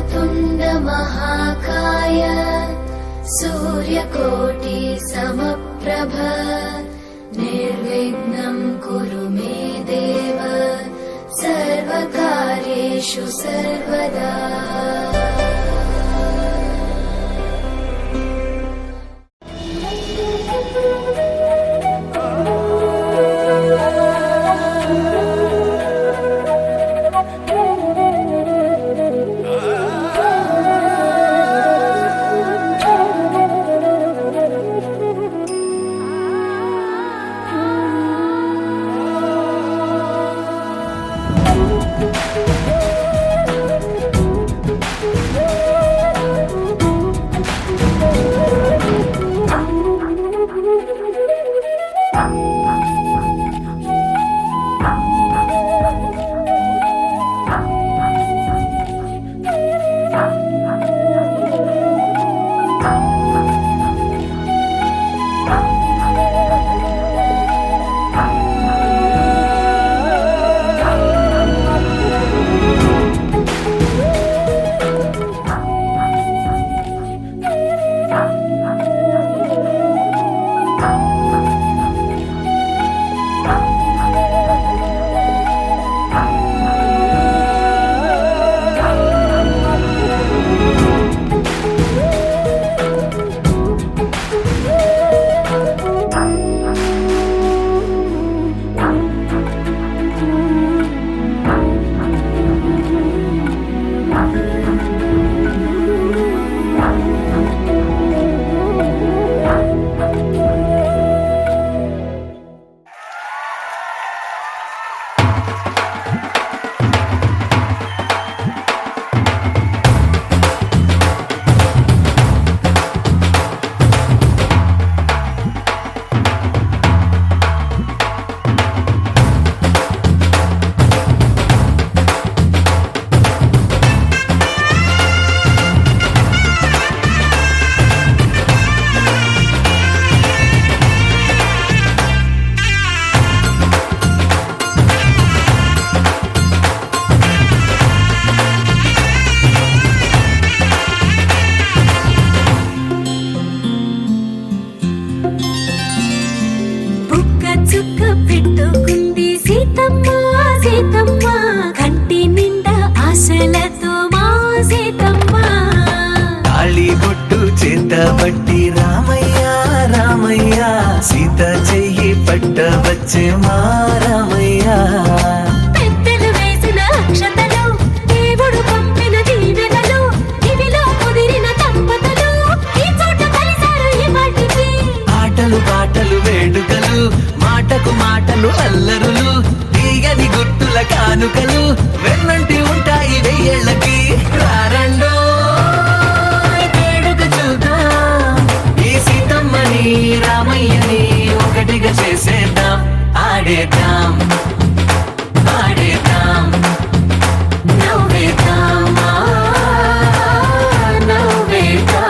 वक्रतुण्ड महाकाय सूर्यकोटि समप्रभ निर्विघ्नं कुरु मे देव सर्वकार्येषु सर्वदा। పట్టి రామయ్య రామయ్య సీత చెయ్యి పట్ట వచ్చే మా రామయ్య పెద్దలు వేసిన అక్షతలు దేవుడు పంపిన దీవెనలు ఇవిలో కుదిరిన దంపతులు ఈ చోట కలిసారు ఈ వాటికి ఆటలు పాటలు వేడుకలు మాటకు మాటలు అల్లరులు తీయని గుర్తుల కానుకలు వెన్నంటి ఉంటాయి వెయ్యేళ్ళకి రారండో రామయ్యని ఒకటిగా చేసేద్దాం ఆడేద్దాం ఆడేద్దాం నవ్వేద్దాం నవ్వేద్దాం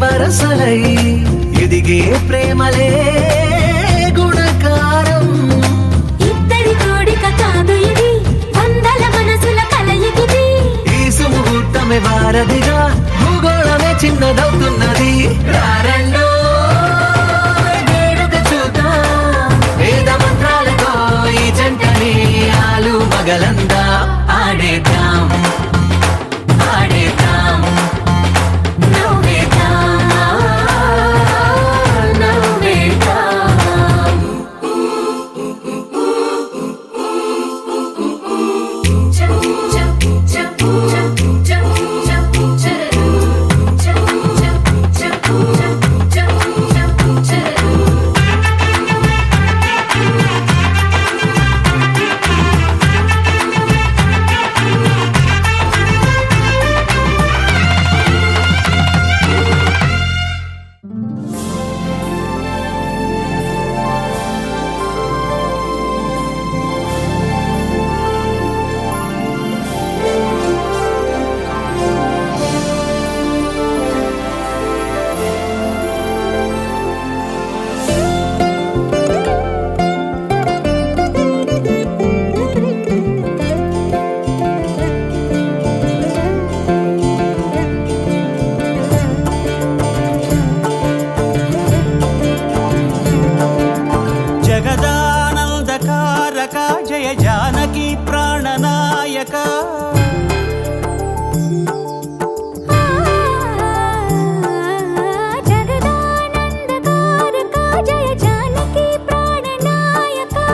వరసలై ఎదిగే ప్రేమలే గుణకారం ఇద్దరి కోడిక కాదు ఇది వందల మనసుల కలయికిది ఈ సుముహూర్తమే వారధిగా భూగోళమే చిన్నదవుతున్నది రారండో వేడుక చూద్దాం వేద మంత్రాలతో ఈ జంటని ఆలు మగలందా ఆడేద్దాం ఆడేద్దాం జగదానందకారకా జయ జానకి ప్రాణనాయకా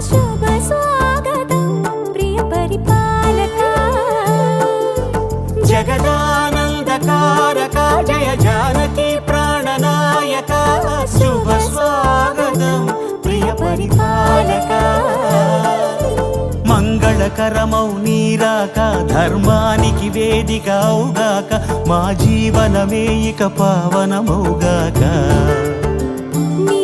శుభ స్వాగతం ప్రియ పరిపాలకా జగదానందకారక జయ జానకి ప్రాణనాయక శుభ స్వాగతం ప్రియ పరిపాలక మంగళకరమౌ నీరాక ధర్మానికి వేదిక అవుగాక మా జీవనమే ఇక పావనమౌగాక నీ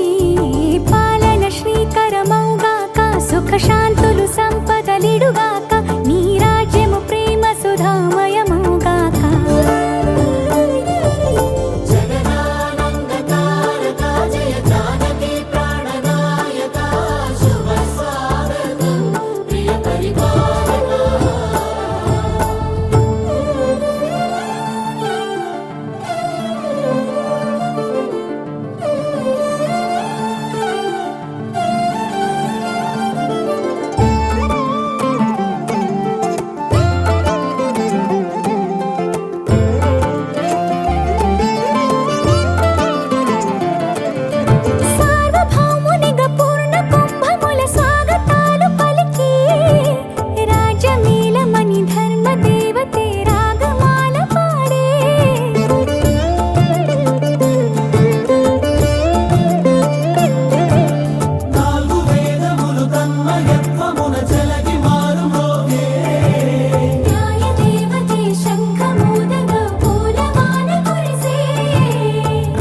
పాలన శ్రీకరమౌగాక సుఖ శాంతులు సంపదలిడుగాక నీ రాజ్యము ప్రేమ సుధామయమౌగాక జగదానందకారక జయ జానకి ప్రాణనాయక శుభ స్వాగతం ప్రియ సార్వభౌమునిగా పూర్ణ కుంభముల స్వాగతాలు పలికి రాజమేళమణి ధర్మ దేవతే రాగమాల పాడే నాలుగు వేదములు తన్మయత్వమున చెలగి మారుమోగే న్యాయ దేవతే శంఖమూదగా పూలమాల కురిసే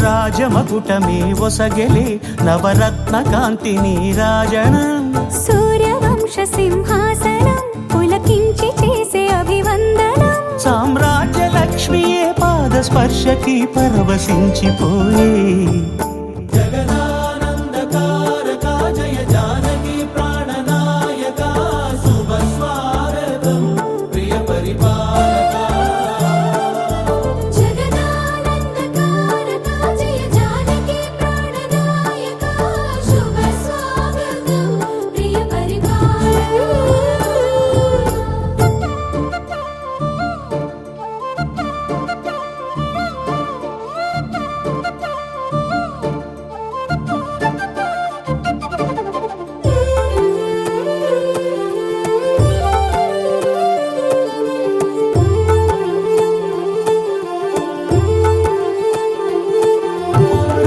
రాజమకుటమే ఒసగెలే నవరత్న కాంతిని రాజనం సూర్యవంశ సింహాసనం పులకించి చేసే అభివందనం సామ్రాజ్య లక్ష్మియే పాద స్పర్శకి పరవశించిపోయే జగదానందకారక జయ జానకి ప్రాణనాయక శుభ స్వాగతం ప్రియ పరిపాలక జగదానందకారక జయ జానకి ప్రాణనాయక శుభ స్వాగతం ప్రియ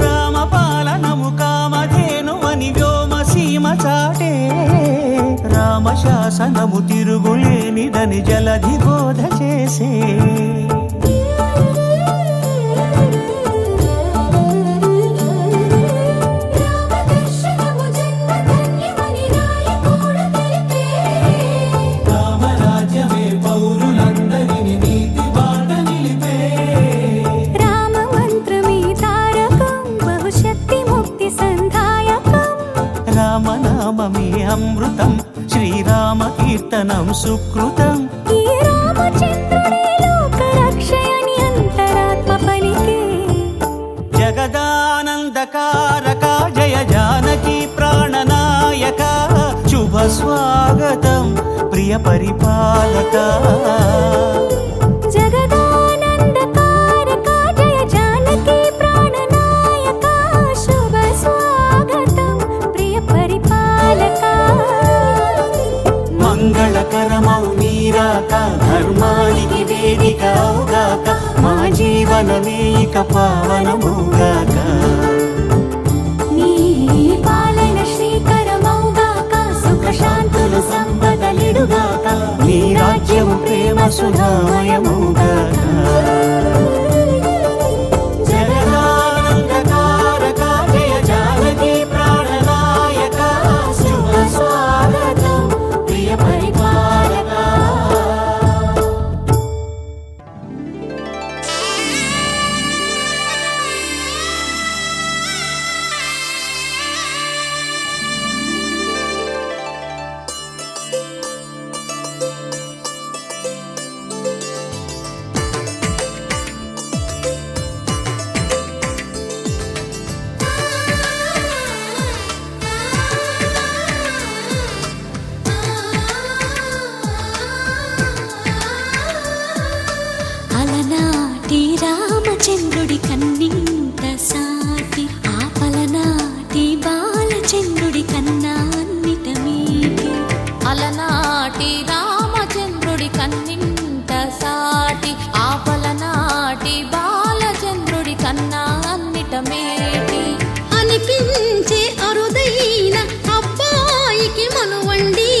రామపాలనము కామధేను అని వ్యోమసీమ చాటే రామశాసనము తిరుగులేనిదని జలధి బోధ చేసే రామదర్శనము జన్మధన్యమని నాయకుడు తెలిపే రామరాజ్యమే పౌరులందరిని నీతి బాట నిలిపే రామ మంత్రమే తారకం బహుశక్తి ముక్తి సంధాయకం రామనామమే అమృతం శ్రీరామ కీర్తనం సుకృతం ఈ రామచంద్రుడే లోక రక్షయని అంతరాత్మ పలికే జగదానందకారక జయ జానకి ప్రాణనాయక శుభ స్వాగతం ప్రియ పరిపాలక జగదానందకారక జయ జానకి ప్రాణనాయక శుభ స్వాగతం ప్రియ పరిపాలక మంగళకరమౌ నీరాక ధర్మానికి వేదిక అవుగాక మా జీవనమే ఇక పావనమౌగాక నీ పాలన శ్రీకరమౌగాక సుఖ శాంతులు సంపదలిడుగాక నీ రాజ్యము ప్రేమ సుధామయమౌగాక జగదానందకారక జయ జానకి ప్రాణనాయక శుభ స్వాగతం ప్రియ పరిపాలక నాటి రామచంద్రుడి కన్నింట సాటి ఆపల నాటి బాలచంద్రుడి కన్నా అన్నిట మేటి అనిపించే అరుదైన అబ్బాయికి మనువండి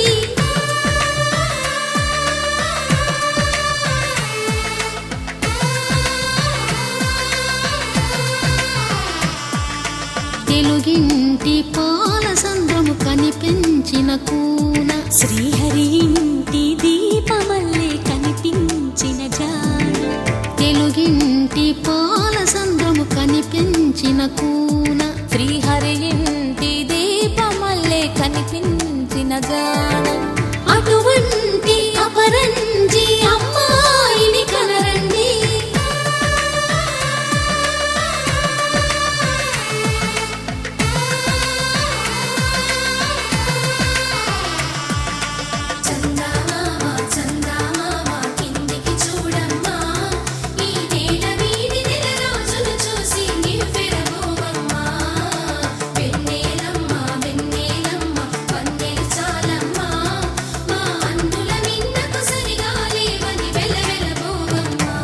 తెలుగింటి పాలసంద్రము కనిపించిన కూన శ్రీహరి ఇంటి దీపమల్లే కనిపించిన జాన తెలుగింటి పాలసంద్రము కనిపించిన కూన శ్రీహరి ఇంటి దీపమల్లే కనిపించిన గానం అటువంటి అపరంజి అమ్మాయిని కనరండి చందమామ చందమామ కిందికి చూడమ్మా ఈ నేల వీడి నెల రోజులు చూసి నివ్వెరబోవమ్మా వెన్నెలమ్మ వెన్నెలమ్మ వన్నెలు చాలమ్మా మా అన్నుల మిన్నకు సరిగా లేవని వెలవెలబోవమ్మా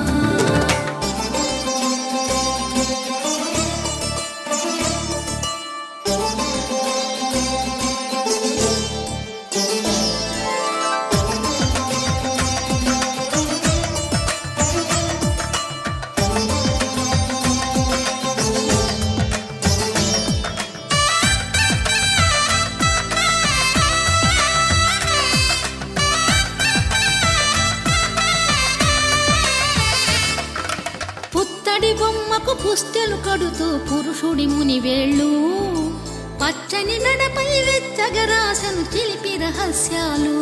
పుత్తడి బొమ్మకు పుస్తెలు కడుతూ పురుషుడి ముని వేళ్ళు పచ్చని నడపై వెచ్చగరాసను చిలిపి రహస్యాలు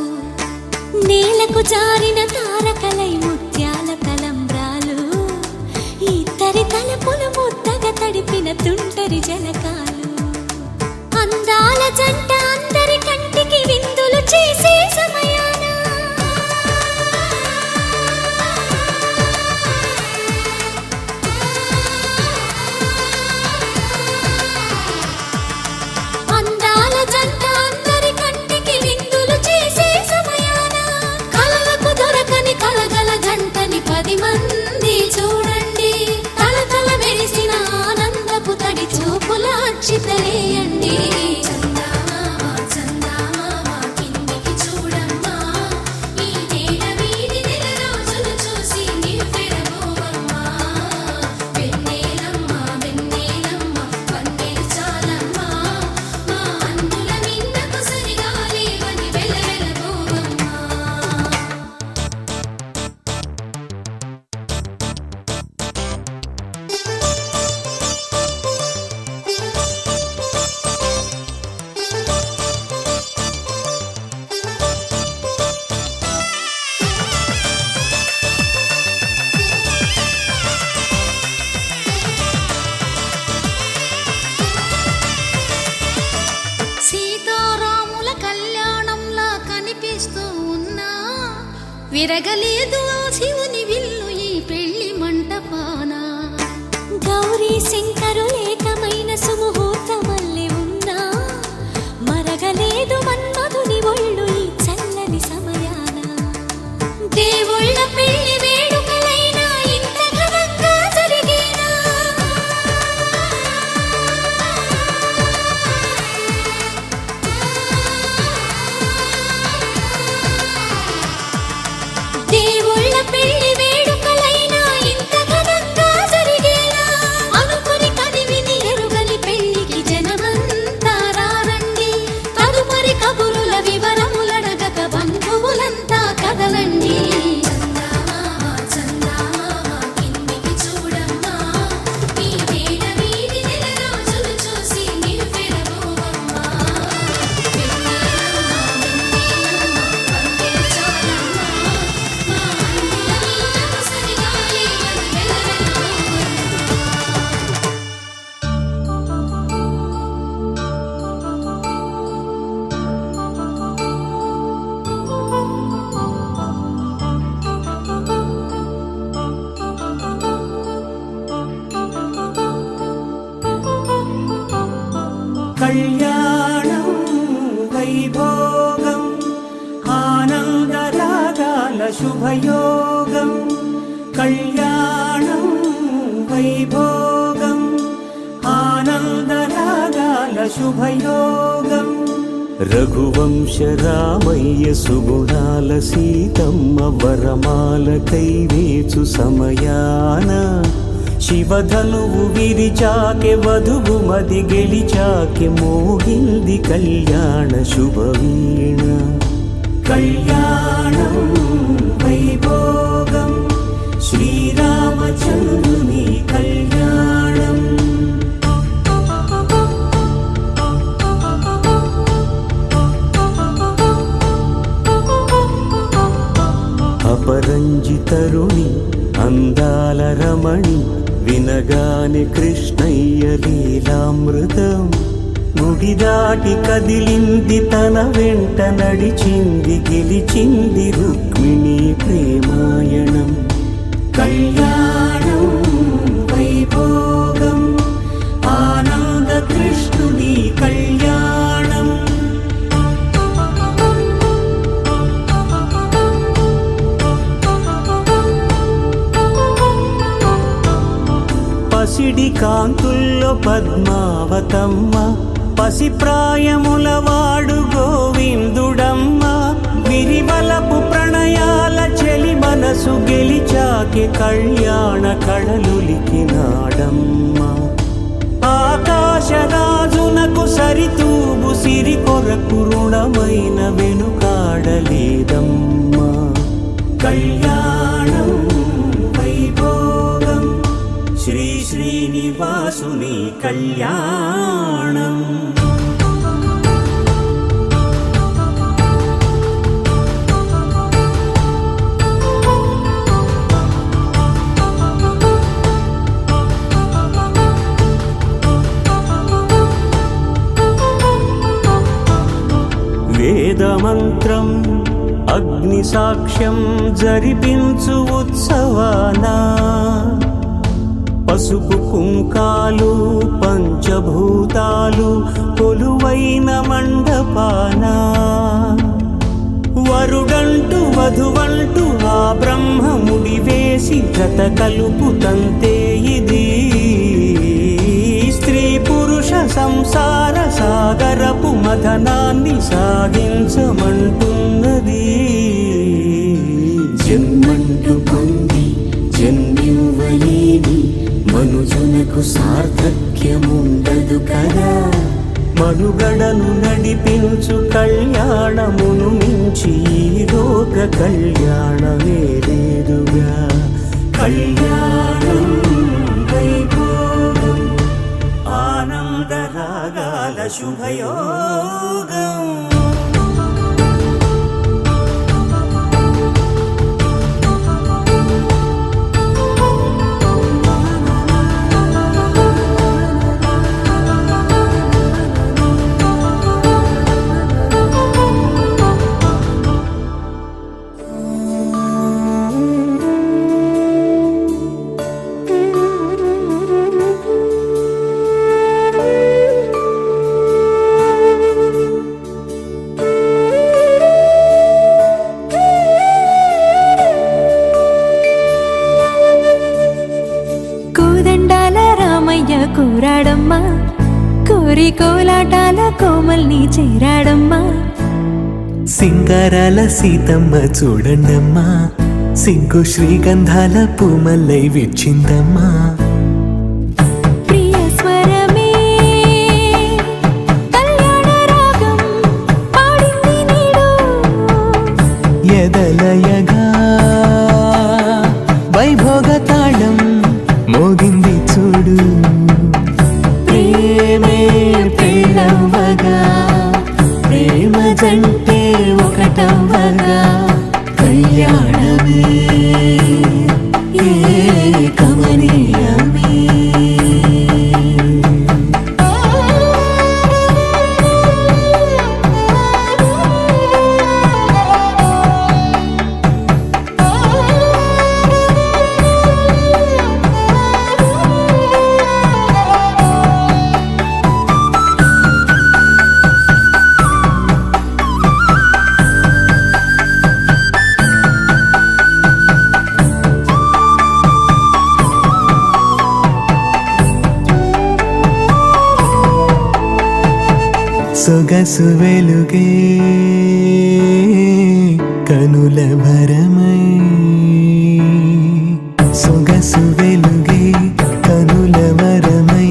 నేలకు జారిన తారకలై ముత్యాల తలంబ్రాలు ఇద్దరి తలపులు ముద్దగా తడిపిన తుంటరి జలకాలు అందాల జంట అందరి కంటికి విందులు చేసే సమయాన అందాల జంట అందరి కంటికి విందులు చేసే సమయాన కలలకు దొరకని కలగల జంటని 10 మంది చూడండి తలతల మెరిసిన ఆనందపు తడి చూపుల అక్షితలేయండి చందమామ చందమామ కిందికి చూడమ్మా ఈ నేల వీడి నెల రోజులు చూసి నివ్వెరబోవమ్మా వెన్నెలమ్మ వెన్నెలమ్మ వన్నెలు చాలమ్మా మా అన్నుల మిన్నకు సరిగా లేవని వెలవెలబోవమ్మా సీతారాముల కళ్యాణంలా కనిపిస్తూ ఉన్నా విరగలేదు ఆ శివుని విల్లు ఈ పెళ్లి మంటపాన గౌరీ శంకరులేకమైన సుముహూర్తమల్లె ఉన్నా మరగలేదు మన్మధుని ఒళ్ళు ఈ చల్లని సమయాన దేవుళ్ళ పెళ్లి వేడుకలైనా ఇంత ఘనంగా జరిగేనా దేవుళ్ళ పెళ్లి వేడుకలైనా ఇంత ఘనంగా జరిగేనా అనుకుని కదివిని ఎరుగని పెళ్లికి జనమంతా రారండి తదుపరి కబురుల వివరములడగక బంధువులంతా కదలండి చందమామ చందమామ కిందికి చూడమ్మా ఈ నేల వీడి నెల రోజులు చూసి నివ్వెరబోవమ్మా వెన్నెలమ్మ వెన్నెలమ్మ వన్నెలు చాలమ్మా మా అన్నుల మిన్నకు సరిగా లేవని వెలవెలబోవమ్మా రాగాల శుభయోగం కళ్యాణం వైభోగం ఆనంద రాగాల శుభయోగం రఘువంశ రామయ్య సుగుణాల సీతమ్మ వరమాల కైవేచు సమయాన శివధనువు విరిచాకె వధువు మది గెలిచాకె మోగింది కళ్యాణ శుభవీణ కళ్యాణం వైభోగం శ్రీరామచంద్రుని కళ్యాణం అపరంజి తరుణి అందాల రమణి వినగానే కృష్ణయ్య లీలామృతం గుడి దాటి కదిలింది తన వెంట నడిచింది గెలిచింది రుక్మిణి ప్రేమాయణం కళ్యాణం వైభోగం ఆనంద కృష్ణుని కళ్యాణం పసిడి కాంతుల్లో పద్మావతమ్మ పసిప్రాయముల వాడు గోవిందుడమ్మ విరివలపు ప్రణయాల చెలి మనసు గెలిచాకె కళ్యాణ కళలులికినాడమ్మ ఆకాశరాజునకు సరితూబు సిరి కొరకు రుణమైన వెనుకాడలేదమ్మ కళ్యాణం వైభోగం శ్రీ శ్రీనివాసుని కళ్యాణం వేదమంత్రం అగ్ని సాక్ష్యం జరిపించు ఉత్సవానా పసుపు కుంకాలు పంచభూతాలు కొలువైన మండపాన వరుడంటూ వధువంటూ ఆ బ్రహ్మముడి వేసి జత కలుపుతంతే ఇది స్త్రీ పురుష సంసార సాగరపు మథనాన్ని సాగించమంటున్నది జన్మంటూ పొంది జన్మివ్వలేని మనుజునకు సార్థక్యముండదు కదా మనుగడను నడిపించు కళ్యాణమును మించి ఈ లోక కళ్యాణమే లేదుగా కళ్యాణం వైభోగం ఆనంద రాగాల శుభయోగం కూరాడమ్మా కోరి కోలాటాల కోమల్ని చేరాడమ్మా సింగారాల సీతమ్మ చూడండమ్మా సిగ్గు శ్రీగంధాల పూమల్లై విచ్చిందమ్మా ప్రియ స్వరమే కళ్యాణ రాగం పాడింది నీడు ఎదలయగా వైభోగ తాళం మోగింది చూడు ప్రేమే పెళ్ళవ్వగా ప్రేమ జంటే ఒకటవ్వగా కళ్యాణమే కమనీయమే సొగసు వెలుగే కనుల భరమై సొగసు వెలుగే కనుల వరమై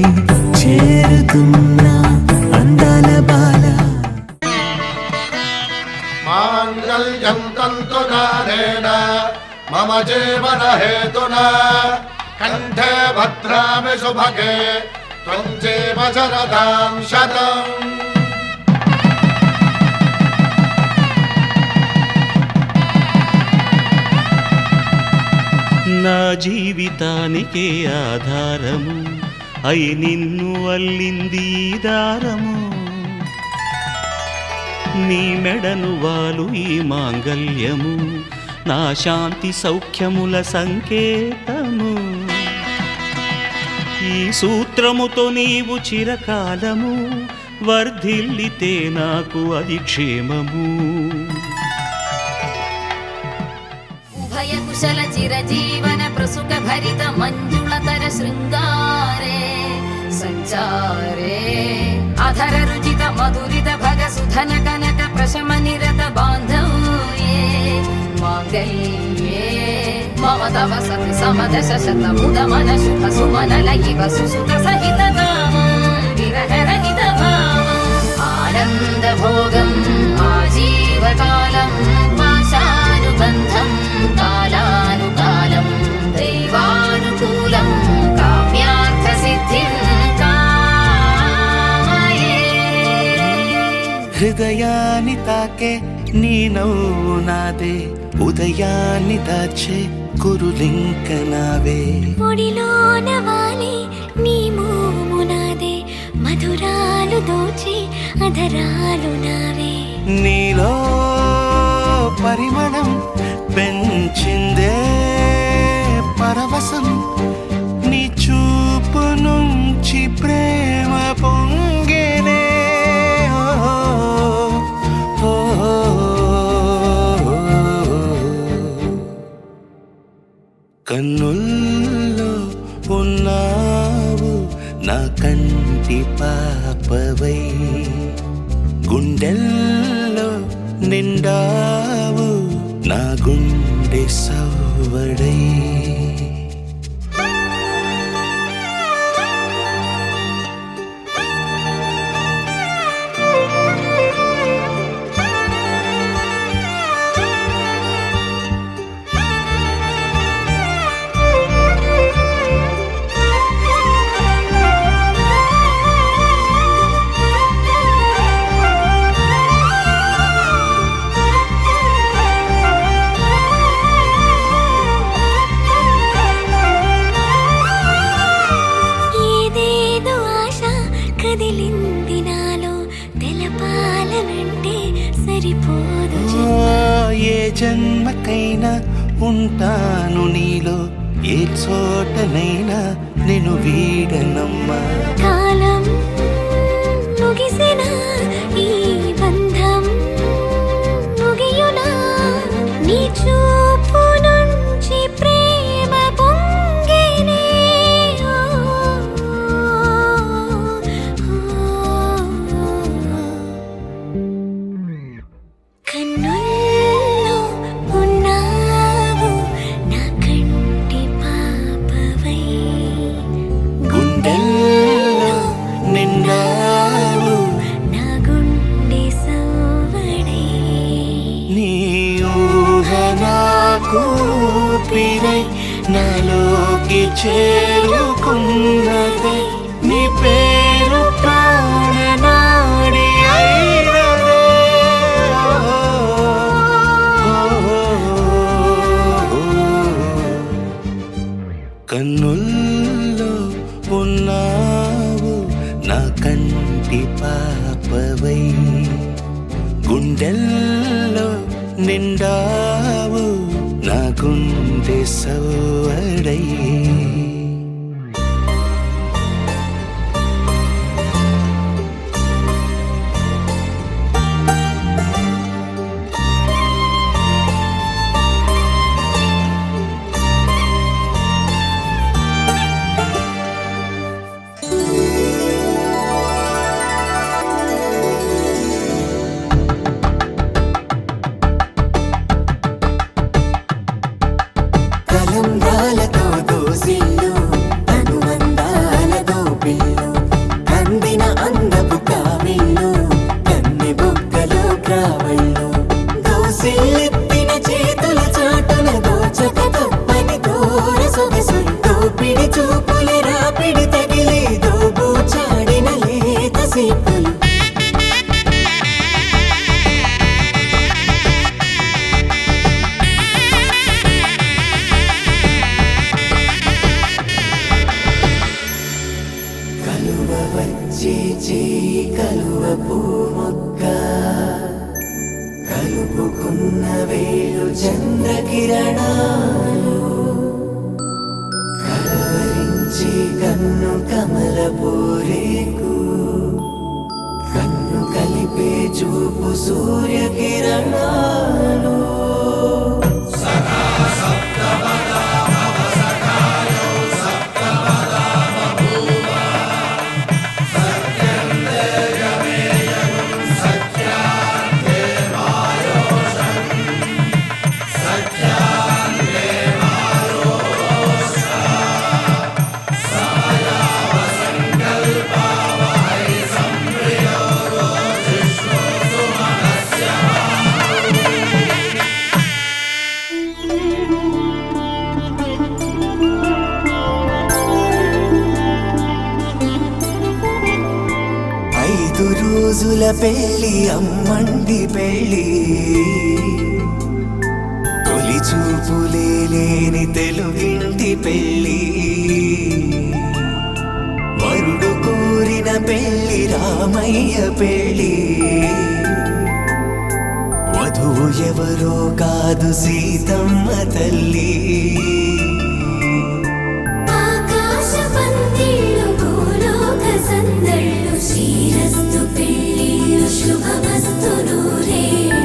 చేరుతున్నా అందాల బాల మాంగళ్యం తంతునానేన మమ జీవన హేతునా కంఠే భద్రామి శుభగే త్వం జీవ శరదాం శతం. నా జీవితానికే ఆధారము అయి నిన్ను అల్లింది ఈ దారము. నీ మెడను వాలు ఈ మాంగల్యము నా శాంతి సౌఖ్యముల సంకేతము. ఈ సూత్రముతో నీవు చిరకాలము వర్ధిల్లితే నాకు అది క్షేమము. ఉభయ కుశల చిరజీవన ప్రసుక భరిత మంజుళతర శృంగారే సంచారే అధర రుచిత మధురిత భగ సుధన కనక ప్రశమ నిరత బాంధవ్యే మాంగళ్యే మమ తవ సతి సమదశ శత ముద మన శుభ సుమన లయివ సుసుత సహిత విరహ రహిత భావం ఆనంద భోగం ఆజీవకాలం పాశానుబంధం కాలానుకాలం దైవానుకూలం కామ్యార్థ సిద్ధిం కామయే. హృదయాన్ని తాకే నీ నవ్వు నాదే ఉదయాన్ని దాచే కురులింక నావే. ఒడిలోన వాలి నీ మోము నాదే మధురాలు దోచి అధరాలు నావే. నీలో పరిమళం పెంచిందే పరవశం నీ చూపు నుంచి ప్రేమ పొంగేనే. ఓ, ఓ, ఓ. కన్నుల్లో ఉన్నావు నా కంటి పాపవై గుండెల్లో నిండావు నా గుండె సవ్వడై. ఏదేదో ఆశ కదిలింది నాలో తెలపాలనంటే సరిపోదు ఏ జన్మకైనా ఉంటాను నీలో ఏ చోటనైనా నేను వీడనమ్మా. కాలం ముగిసిన ఈ బంధం ముగియునా నీ చూపు నుంచి ప్రేమ పొంగేనే. కన్నుల్లో ఉన్నావు నా కంటి పాపవై గుండెల్లో నిండావు నా గుండె సవ్వడై. నీ ఊహ నాకు ఊపిరై నాలోకి చేరుకున్నదే నీ పేరు ప్రాణనాడి అయినదే. కన్నుల్లో ఉన్నావు నా కంటి పాపవై గుండెల్లో నిండావు నా గుండె సవ్వడై. చంద్రకిరణాలు కలవరించి కన్ను కమలపూరేకు కన్ను కలిపే చూపు సూర్యకిరణాలు రోజుల పెళ్ళి అమ్మండి పెళ్ళి తొలి చూపులే లేని తెలుగింటి పెళ్ళి వరుడు కోరిన పెళ్ళి రామయ్య పెళ్ళి వధువు ఎవరో కాదు సీతమ్మ తల్లి ఆకాశ పందిళ్ళు భూలోక సందళ్ళు శ్రీరస్తు పెళ్ళిళ్ళు శుభమస్తు నూరేళ్ళు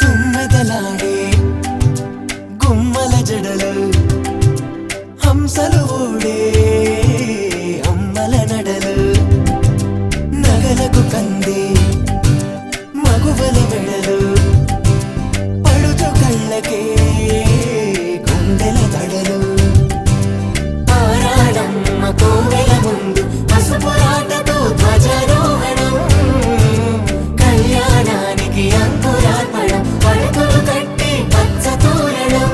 తుమ్మెదలాడే గుమ్మల జడలు హంసలు ఊడే అమ్మల నడలు నగలకు కంది మగువల మెడలు పడుచు కళ్ళకే గుండెల తడలు ఆరాడమ్మ కోవెల ముందు పసుపురాటతో ధ్వజారోహణం కళ్యాణానికి అంకురార్పణం పడకలు కట్టి పచ్చ తోరణం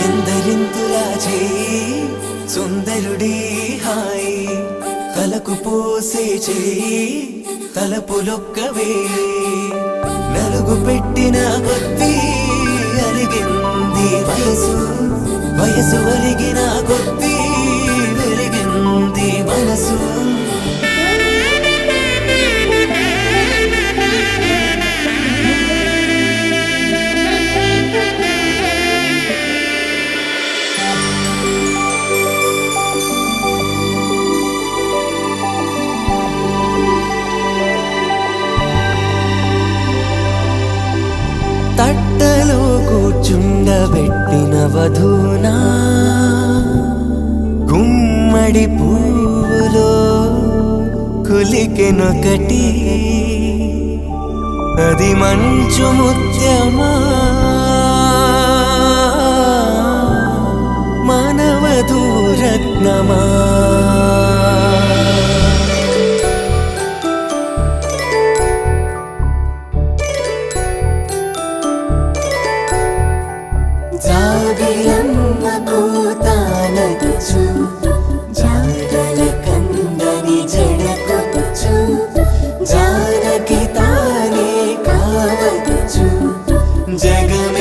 ఎందరింతులా చేయి సుందరుడి హాయి తలకు పోసే చేయి తలపులొక్కవే నలుగు పెట్టిన కొద్దీ అరిగింది వయసు వయసు అరిగిన కొద్దీ వెలిగింది మనసు తట్టలో కూర్చుండబెట్టిన వధూనా గుమ్మడి పువ్వులో కులికెనొకటి అది మంచు ముత్యమా మానవధూ రత్నమా జాబిలమ్మ కూతానదుచు జాడల కందని జడకొచ్చు జానకి తానే కావదుచు జగమ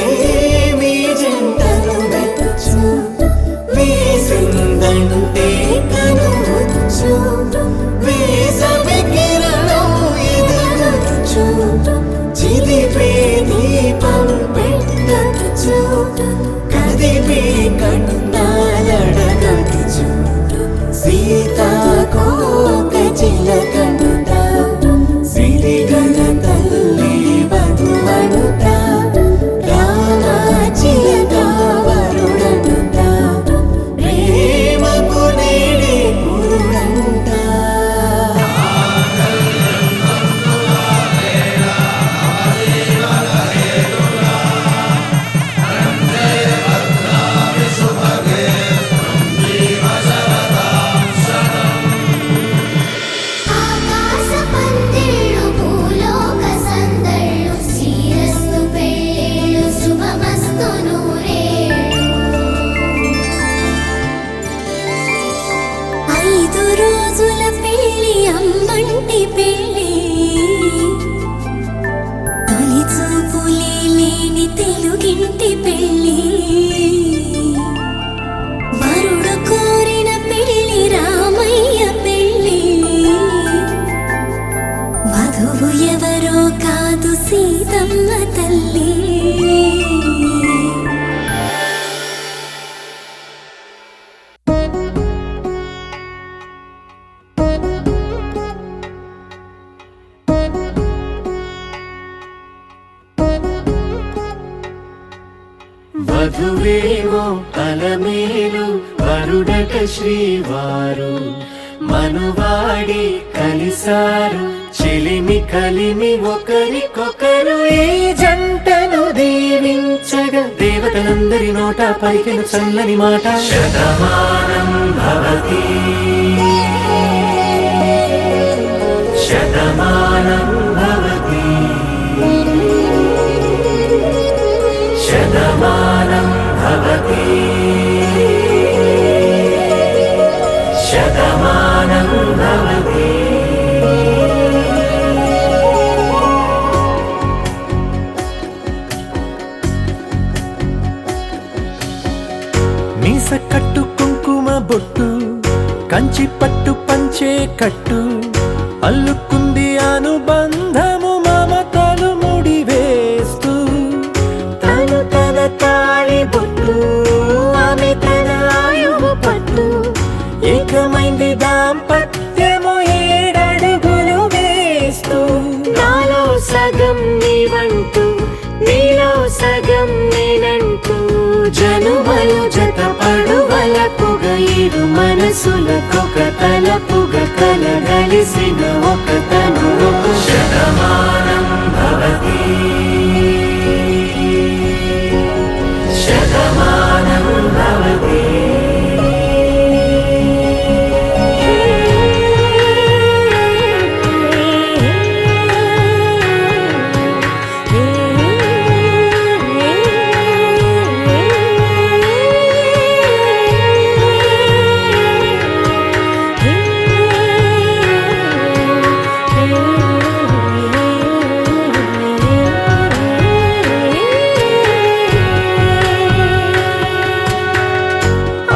అమ్మంటి పెళ్ళి తొలి చూపులే లేని తెలుగింటి పెళ్ళి వరుడు కోరిన పెళ్ళి రామయ్య పెళ్ళి వధువు ఎవరో కాదు సీతమ్మ తల్లి వధువేవో అలమేలు వరుడట శ్రీవారు మనువాడి కలిసారు చెలిమి కలిమి ఒకరికొకరు ఈ జంటను దీవించగా దేవతలందరి నోట పలికిన చల్లని మాట శతమానం భవతి శతమానం భవతి శతమానం భవతి శతమానం భవతి మీస కట్టు కుంకుమ బొట్టు కంచి పట్టు పంచే కట్టు అల్లుకుంది అనుబంధము మమతలు ముడి వేస్తూ తను తన తాళి బొట్టు ఆమె తన ఆయువు పట్టు ఏకమైంది దాంపత్యము 7 అడుగులు వేస్తూ నాలో సగం నీవంటూ నీలో సగం నేనంటూ జనుమలు జత పడువలపుగ ఇరు మనసులకొక తలపుగ కలగలిసిన ఒక తను శతమానం భవతి శతమానం భవతి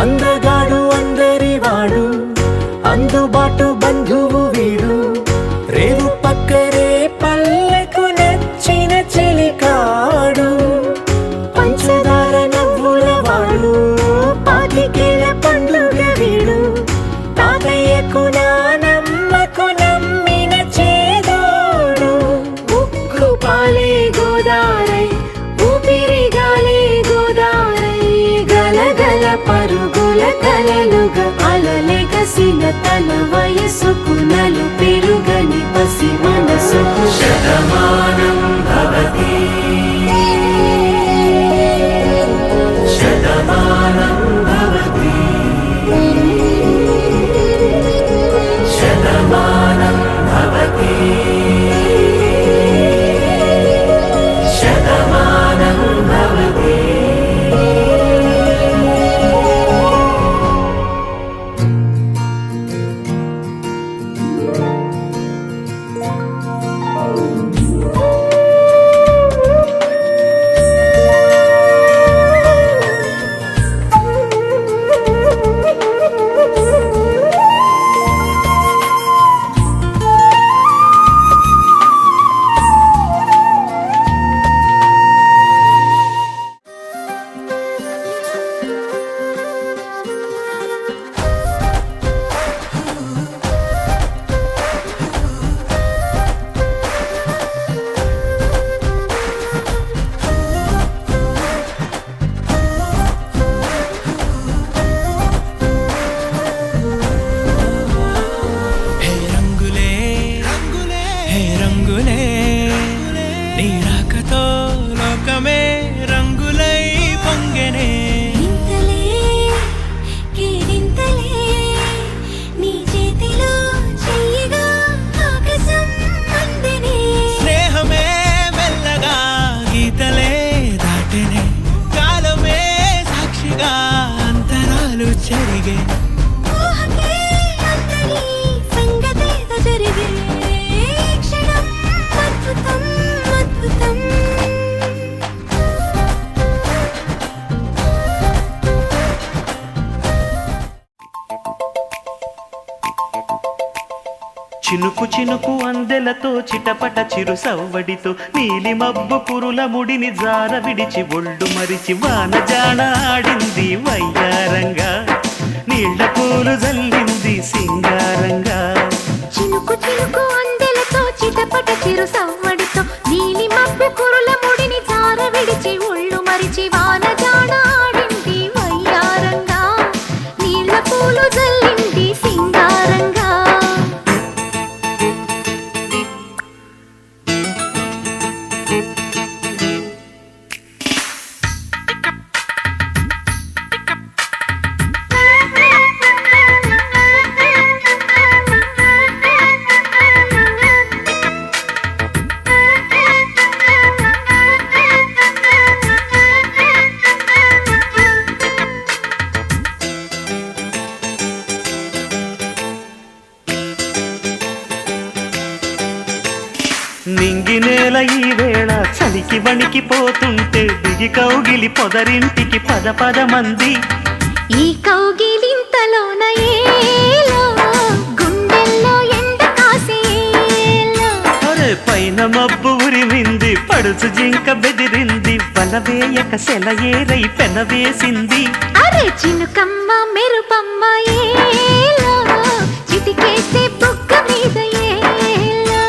అందగాడు అందరి వాడు అందుబాటు బంధువు వీడు రేవు పక్కరే పల్లెకు నచ్చిన చెలికాడు పంచదార నవ్వుల వాడు పాతికేల పండుగ వీడు తాతయ్యకు నానమ్మకు నమ్మిన చేదోడు ఉక్కు పాలే గోదారై ఊపిరి గాలే గోదారై గలగల పరుగుల కలలుగా అలలెగసిన తన వయసుకు నలు పెరుగని పసి మనసుకు శతమానం భవతి శతమానం భవతి శతమానం భవతి శతమానం భవతి జరిగే చినుకు చినుకు అందెలతో చిటపట చిరు సవ్వడితో నీలి మబ్బు కురుల ముడిని జార విడిచి ఒళ్ళు మరిచి వానజాన ఆడింది వయ్యారంగా నీళ్ల పూలు జల్లింది సింగారంగా చినుకు చినుకు అందెలతో చిటపట చిరు సవ్వడితో నీలి మబ్బు కురుల ముడిని జార విడిచి ఒళ్ళు మరిచి వానజాన ఆడింది వయ్యారంగా నీళ్ల పూలు జల్లింది సింగారంగా నింగినేల ఈ వేళ చలికి వణికిపోతుంటే దిగి కౌగిలి పొదరింటికి పద పద మంది ఈ కౌగిలింతలోన ఏలో గుండెల్లో ఎండ కాసేలో అరే పైన మబ్బు ఉరిమింది పడుచు జింక బెదిరింది వలవేయక సెలయేరై పెనవేసింది అరే చినుకమ్మ మెరుపమ్మ ఏలో చిటికేసే బుగ్గ మీద ఏలో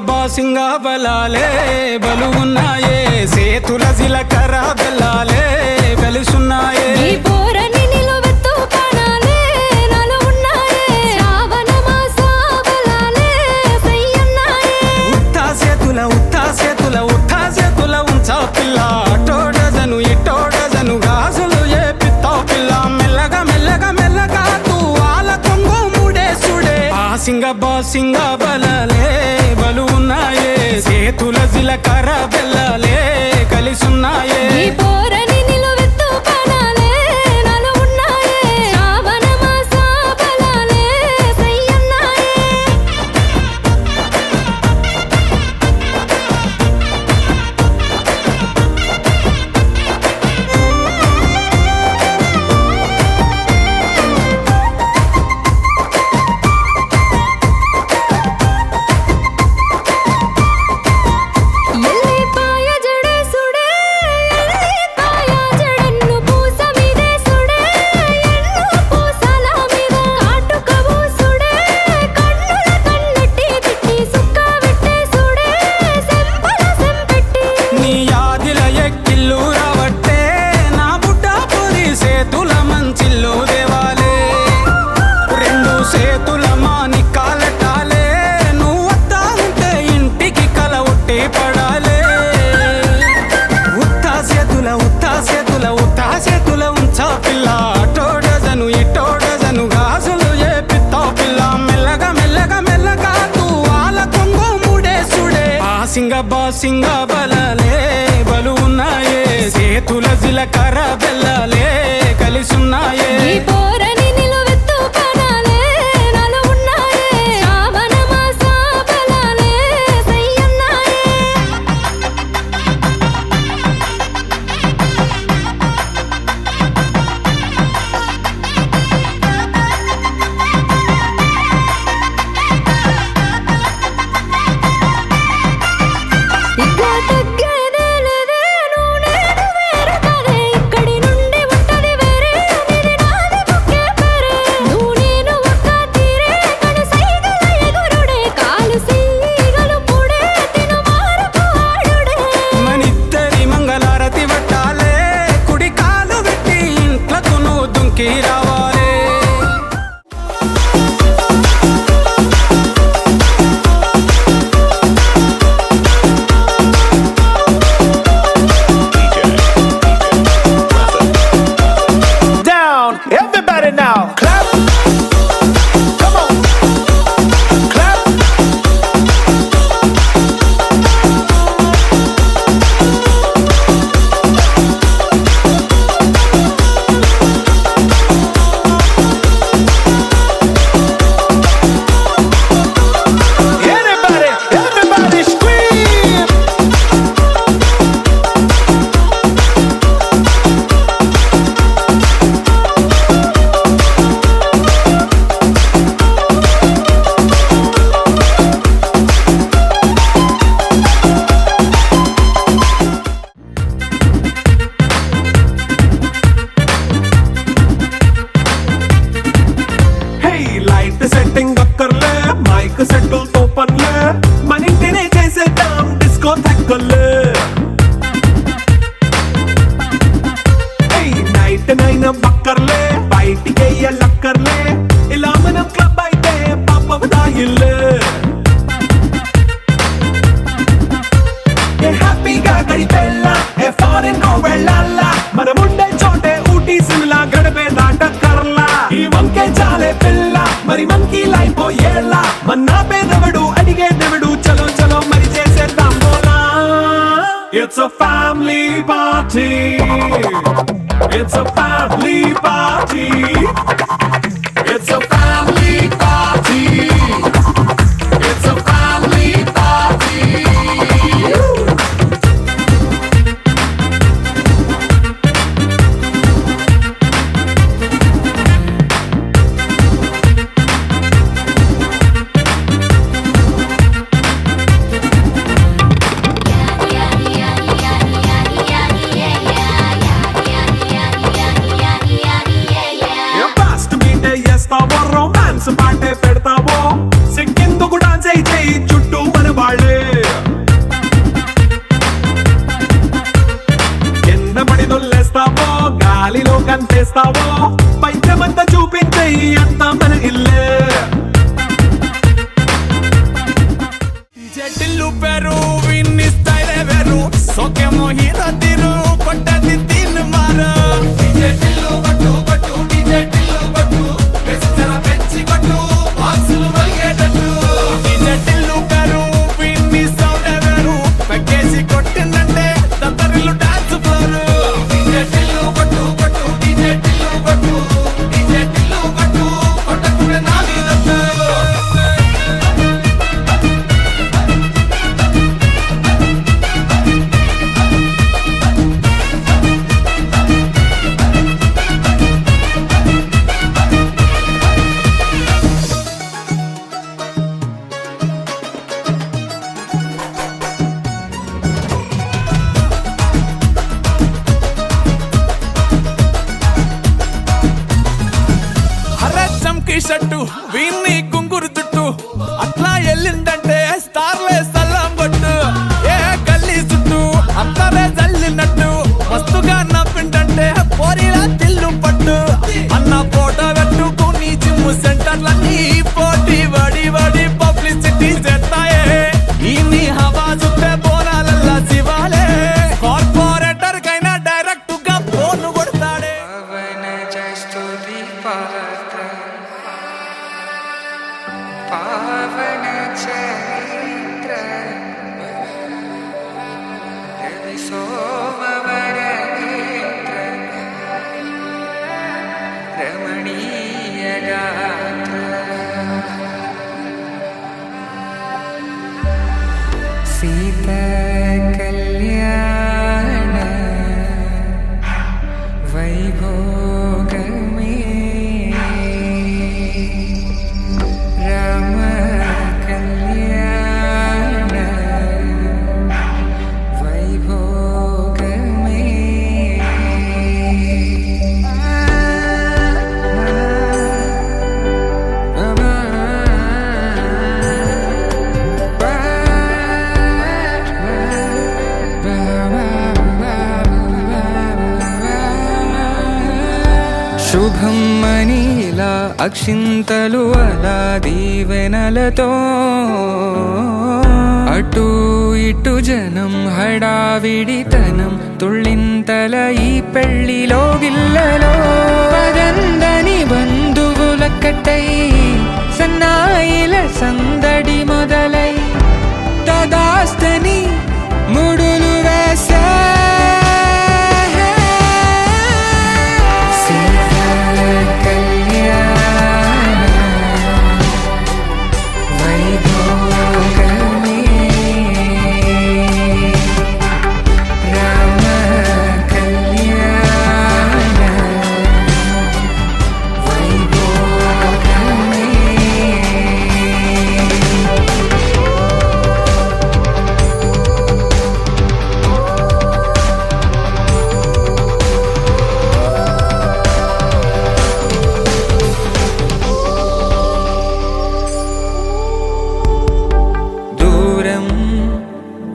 బాసింగ బలాలే బలుగున్నాయే సేతుల జిలకర బెల్లాలే వెలుసున్నాయే ఈ పోరని నిలవెత్తు ప్రాణాలే నాలో బాసింగ బలాలే బలు ఉన్నాయే సేతుల జిలకర బెల్లాలే కలిసున్నాయే ఈ పోరని నిలువెత్తు పనాలే నాలో ఉన్నాయే శ్రావణ మాస బలాలే సయ్యన్నాయే ఎల్లి పాయ జడే సుడే ఎల్లి పాయ జడన్ను పూస మీదే సుడే ఎన్ను పూసల మీద కాటుకవు సుడే కన్నుల కన్నెట్టి తిట్టి సుక్క విట్టే సుడే సెంపల సెంపెట్టి నీ యాదిల ఎక్కిల్లు రావట్టే నా బుడ్డ పురి సేతుల మంచిల్లు దేవాలే రెండు సేతుల మాని కాలటాలే నువ్వు వద్దా ఉంటే ఇంటికి కల ఉట్టి పడాలే ఉత్తా చేతుల ఉంచా పిల్ల అటో డజను ఇటో డజను గాజులు ఏ పిత్తావు పిల్ల మెల్లగా మెల్లగా మెల్లగా తువాల కొంగు ముడేసుడే బాసింగ బలాలే బలు ఉన్నాయే సేతుల జిలకర బెల్లాలే కలిసున్నాయే ఈ పోరని నిలువెత్తు పనాలే నాలో ఉన్నాయే శ్రావణ మాస బలాలే సయ్యన్నాయే ఇక తగ్గేదే లేదే నువ్వు నేను వేరు కదే ఇక్కడి నుండి ఉంటది వేరే ఇది నాది బుక్కే పేరే నువ్వు నేను ఒక్క తీరే కను సైగల ఎగురుడే కాలు సీగలు పుడే తిను మారపు ఆడుడే మనిద్దరి మంగళారతి పట్టాలే కుడి కాలు పెట్టి ఇంట్లకు నువ్వు దుంకి రావాలే Down, everybody now. Clap. Come on. Clap. Everybody scream. Hey light setting అక్కర్లే మైక్ సెట్టుల్ తో పర్లే మన ఇంటినే చేసేద్దాం డిస్కో థెక్కర్లే హే నైట్ నైన్ బక్కర్లే బయటికి లక్కర్లే ఇలా మనం క్లబ్ అయితే పాపం దాయిల్లే ఏ హ్యాపీగా గడిపెళ్ళా ఏ ఫారెన్ కో వెళ్ళాలా మనం ఉండే చోటే ఊటీ సిమ్లా గడిపే దాటక్కర్లా ఈ వంకే చాలే పిల్ల మరి మంకీ లైఫ్ ఏళ్ళ మన్నా పేదవడు అడిగే దేవుడు చలో చలో మరి చేసేద్దాం బోలా it's a family party it's a family party it's a family party it's a family party fast బీటే చేస్తావో రొమాన్స్ పాటే పెడతావో సిక్కెందుకు డాన్స్ అయి చేయి చుట్టూ మన వాళ్ళే కింద పడి దొల్లేస్తావో గాలిలో కంతేస్తావో పైద్యమంతా చూపించేయి అంతా మన ఇల్లే చెట్టిల్లు పెరు విన్ని స్టైల్ వేరు సోకే మోహిత తిరు కొట్టది తిన్ మారు చెట్టిల్లు పట్టు పట్టు చెట్టిల్లు పట్టు పెంచి కొట్టు బాక్సులు మలిగేటట్టు వీన్ని కుంగురు చుట్టూ అట్లా ఎల్లిందంటే స్టార్లే సల్లం కొట్టు ఏ గల్లీ చుట్టూ అంతరే జల్లినట్టు మస్తుగా నవ్విందంటే పోరిలా తిల్లు పట్టు అన్న ఫోటో పెట్టుకుని జిమ్ సెంటర్లన్నీ పోటీ వడి వడి పబ్లిసిటీ చేస్తాయే ఈ హవా చుట్టే బోనాలల్లా శివాలే కార్పొరేటర్ కైనా డైరెక్ట్ గా ఫోన్ కొడతాడే పావన చరిత్ర రవి సోమవర నేత్ర రమణీయ గాత్ర సీత కళ్యాణ వైభోగమే రామ కళ్యాణ వైభోగమే శుభం మనీలా అక్షింతలు అలా దీవెనలతో అటు ఇటు జనం హడావిడితనం తుళ్ళింతల ఈ పెళ్లిలో గిల్లలో పదందని బంధువులక్కటై సన్నాయిల సందడి మొదలై తదాస్తని ముడులు వేసే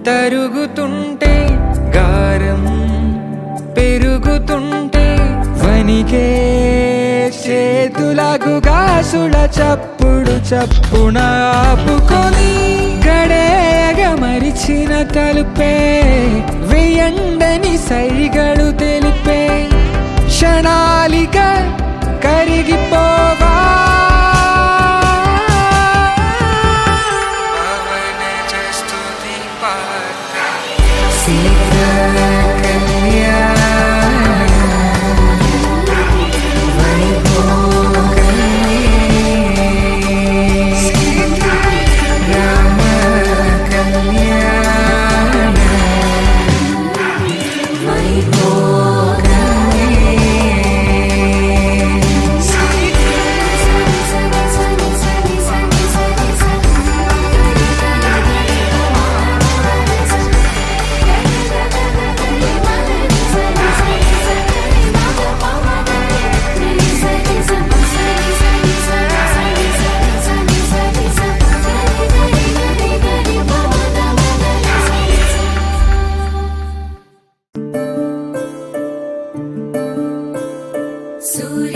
తరుగుతుంటే గారం పెరుగుతుంటే వనికే చేతులకు గాసుల చప్పుడు చప్పున ఆపుకొని గడేగ మరిచిన తలుపే వేయండని సైగలు తెలిపే క్షణాలిక కరిగిపోవా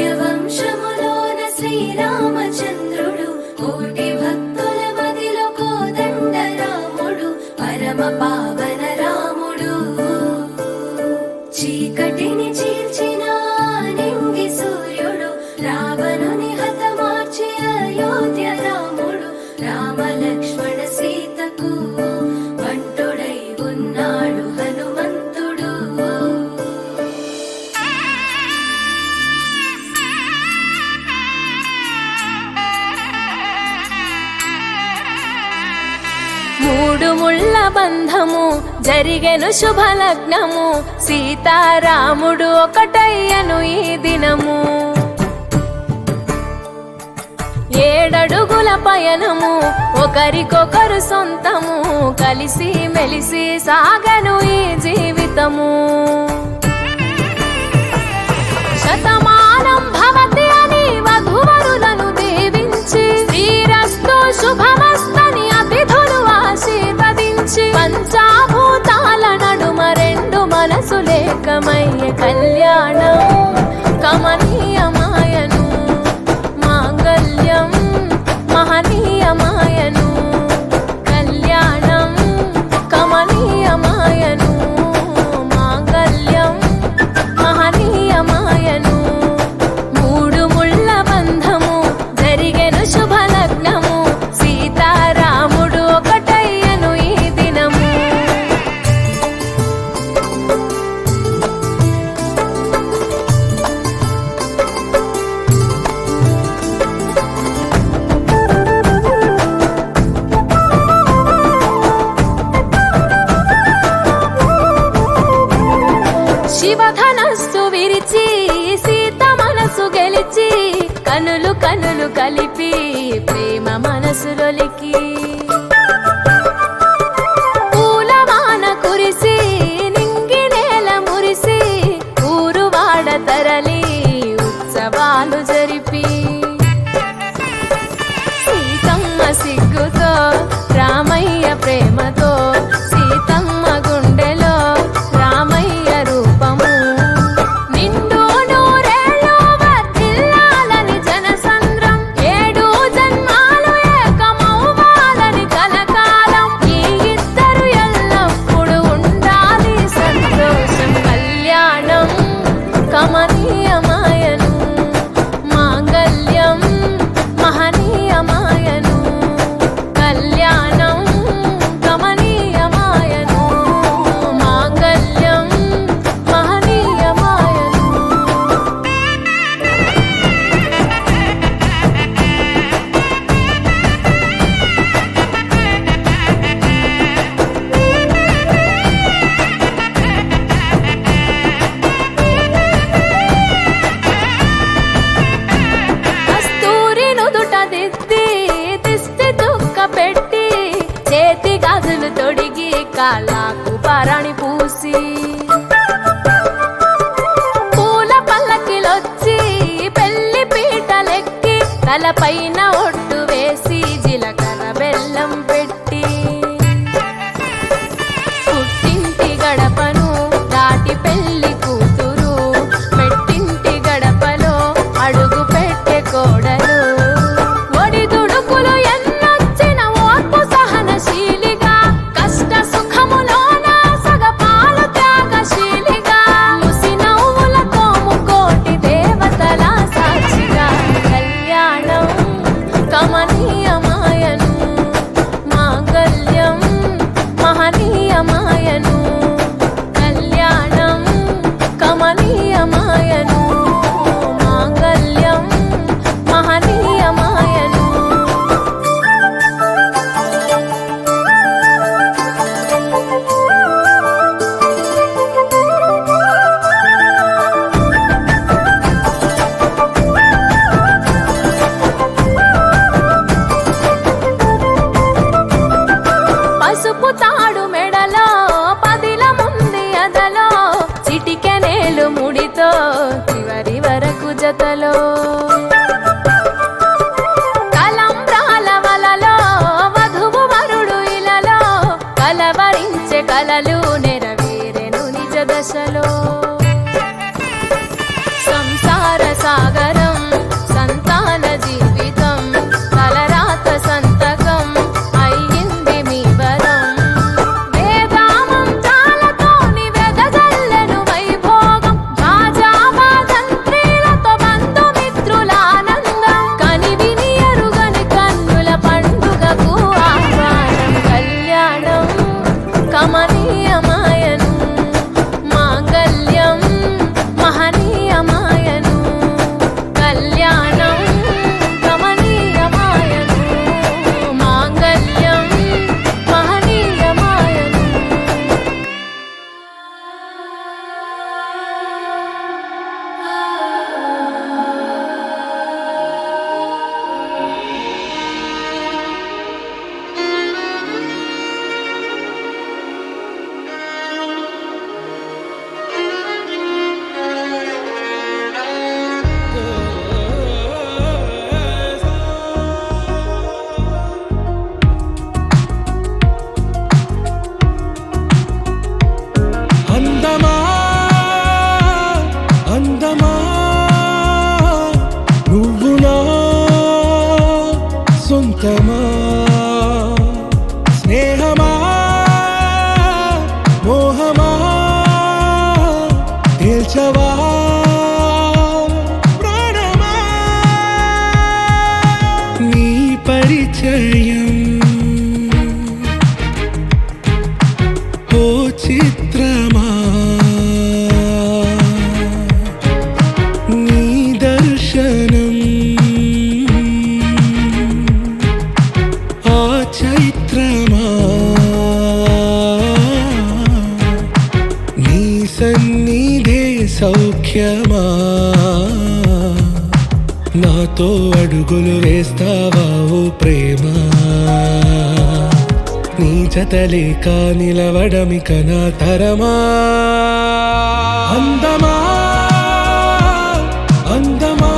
సూర్యవంశములోన శ్రీరామచంద్రుడు కోటి భక్తుల మదిలో కోదండ రాముడు పరమ పావన రాముడు చీకటిని చీల్చిన నింగి సూర్యుడు రావణుని హతమార్చి అయోధ్య రాముడు రామ లక్ష్మణ సీతకు బంటుడై ఉన్నాడు హనుమంతుడు మూడు ముళ్ళ బంధము జరిగెను శుభలగ్నము సీతారాముడు ఒకటయ్యను ఈ దినము 7 అడుగుల పయనము ఒకరికొకరు సొంతము కలిసి మెలిసి సాగను ఈ జీవితము శతమానం భవతి అని వధువరులను దీవించి రంగమయ్య కళ్యాణం కమనీయమాయను మాంగళ్యం మహనీయమాయను కళ్యాణం కమనీయమాయను మాంగళ్యం మహనీయమాయను మూడు ముళ్ళ బంధము జరిగెను శుభలగ్నము సీతారాముడు ఒకటయ్యను ఈ దినము శివధనస్సు విరిచి సీత మనసు గెలిచి కనులు కనులు కలిపి ప్రేమ మనసులొలికి పూలవాన కురిసి నింగి నేల మురిసి ఊరు వాడ తరలి ఉత్సవాలు జరిపి సీతమ్మ సిగ్గుతో రామయ్య ప్రేమతో సీతమ్మ గుండెలో రామయ్య రూపము నిండు నూరేళ్ళు వర్ధిల్లాలని జనసంద్రం ఏడు జన్మాలు ఏకమవ్వాలని కలకాలం ఈ ఇద్దరు ఎల్లప్పుడూ ఉండాలి సంతోషం కళ్యాణం కమనీయమాయను మాంగళ్యం మహనీయమాయను కళ్యాణం కమనీయమాయను మాంగళ్యం మహనీయమాయను కస్తూరి నుదుట దిద్ది దిష్టి తుక్క పెట్టి చేతి గాజులు తొడిగి కాళ్ళకు పారాణి పూసి పూల పల్లకిలొచ్చి పెళ్లి పీటలెక్కి తలపైన ఒట్టు వేసి జీలకర్ర బెల్లం పెట్టి పుట్టింటి గడపను దాటి పెళ్లి కూతురు పెట్టింటి గడపలో అడుగు పెట్టే కోడలు ఒడిదుడుకులు ఎన్నొచ్చిన ఓర్పు సహనశీలిగా కష్ట సుఖములోన సగపాలు త్యాగశీలిగా ముసి నవ్వులతో ముకోటి దేవతల సాక్షిగా కళ్యాణం కమనీయమాయను మాంగళ్యం మహనీయమాయను కళ్యాణం కమనీయమాయను మాంగళ్యం మహనీయమాయను పసుపు తాడు మెడలో పదిల ముంది అదలో చిటికెనేలు ముడితో చివరి వరకు జతలో కలంబ్రాల వలలో వధువు వరుడు ఇలలో కలవరించే కలలు నెరవేరెను నిజ దశలో సంసార సాగరం సంతాన జీవితం తలరాత సంతకం అయ్యింది మీ వరం వేదామంత్రాలతోని వెదజల్లెను వైభోగం రాజావాదంత్రీలతో బంధుమిత్రుల పరిచయం ఓ చిత్రమా నీ దర్శనం ఆ చైత్రమా నీ సన్నిధే సౌఖ్యమా నాతో అడుగులు వేస్తావా ఓ ప్రేమ నీ జతలేక నిలవడమిక నా తరమా అందమా అందమా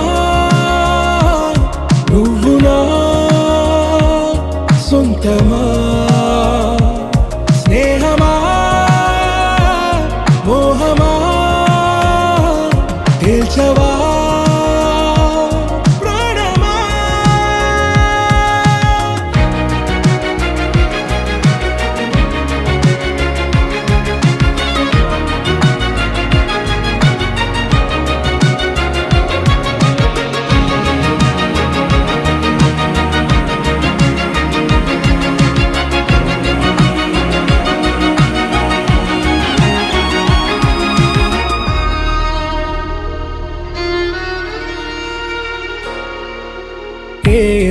నువ్వు నా సొంతమా స్నేహమా మోహమా తేల్చవా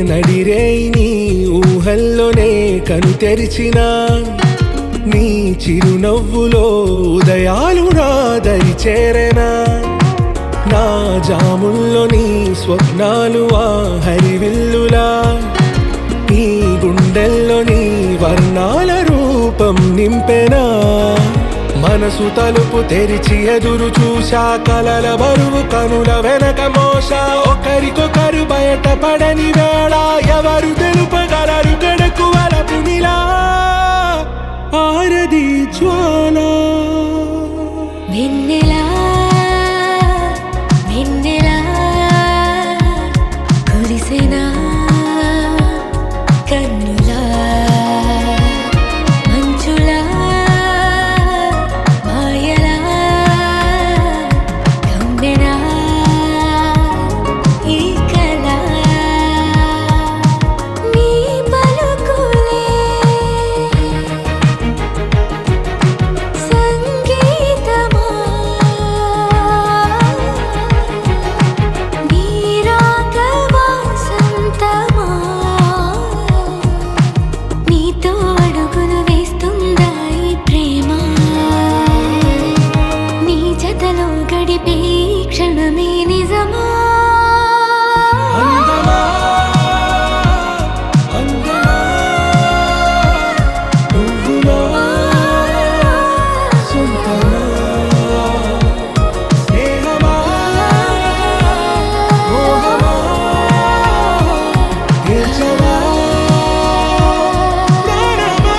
నడిరే నీ ఊహల్లోనే కను తెరిచిన నీ చిరునవ్వులో ఉదయాలు నా దరి చేరెనా నా జాముల్లో నీ స్వప్నాలు ఆ హరివిల్లులా నీ గుండెల్లో నీ వర్ణాల రూపం నింపెనా మనసు తలుపు తెరిచి ఎదురు చూశా కలల బరువు కనుల వెనక మోసా ఒకరికొకరు బయటపడని వేళ ఎవరు తెలుపగలరు గడకు వలపునిలా ఆరది జ్వాల వెన్నెలా వెన్నెలా కురిసెనా కన్నులా మంచులా మాయలా కమ్మెనా ఈ కళ నీ పలుకులే సంగీతమా నీ రాగవా సంతమా నీతో అడుగులు వేస్తుందా ఈ ప్రేమ నీ జతలో గడిపే ఈ క్షణమే నిజమా అందమా అందమా నువ్వు నా సొంతమా స్నేహమా మోహమా తేల్చవా ప్రాణమా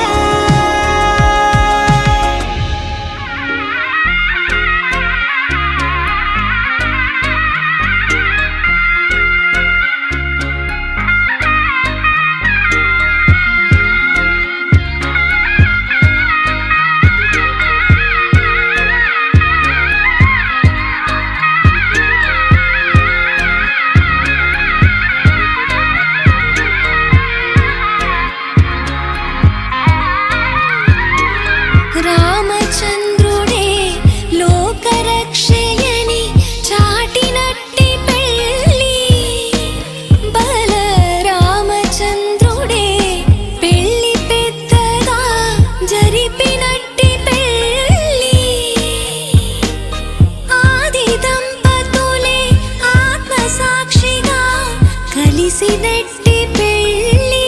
రామచంద్రుడే లోకరక్షయని చాటినట్టి పెళ్ళి బల రామచంద్రుడే పెళ్ళి పెద్దగా జరిపినట్టి పెళ్ళి ఆది దంపతులే ఆత్మసాక్షిగా కలిసినట్టి పెళ్ళి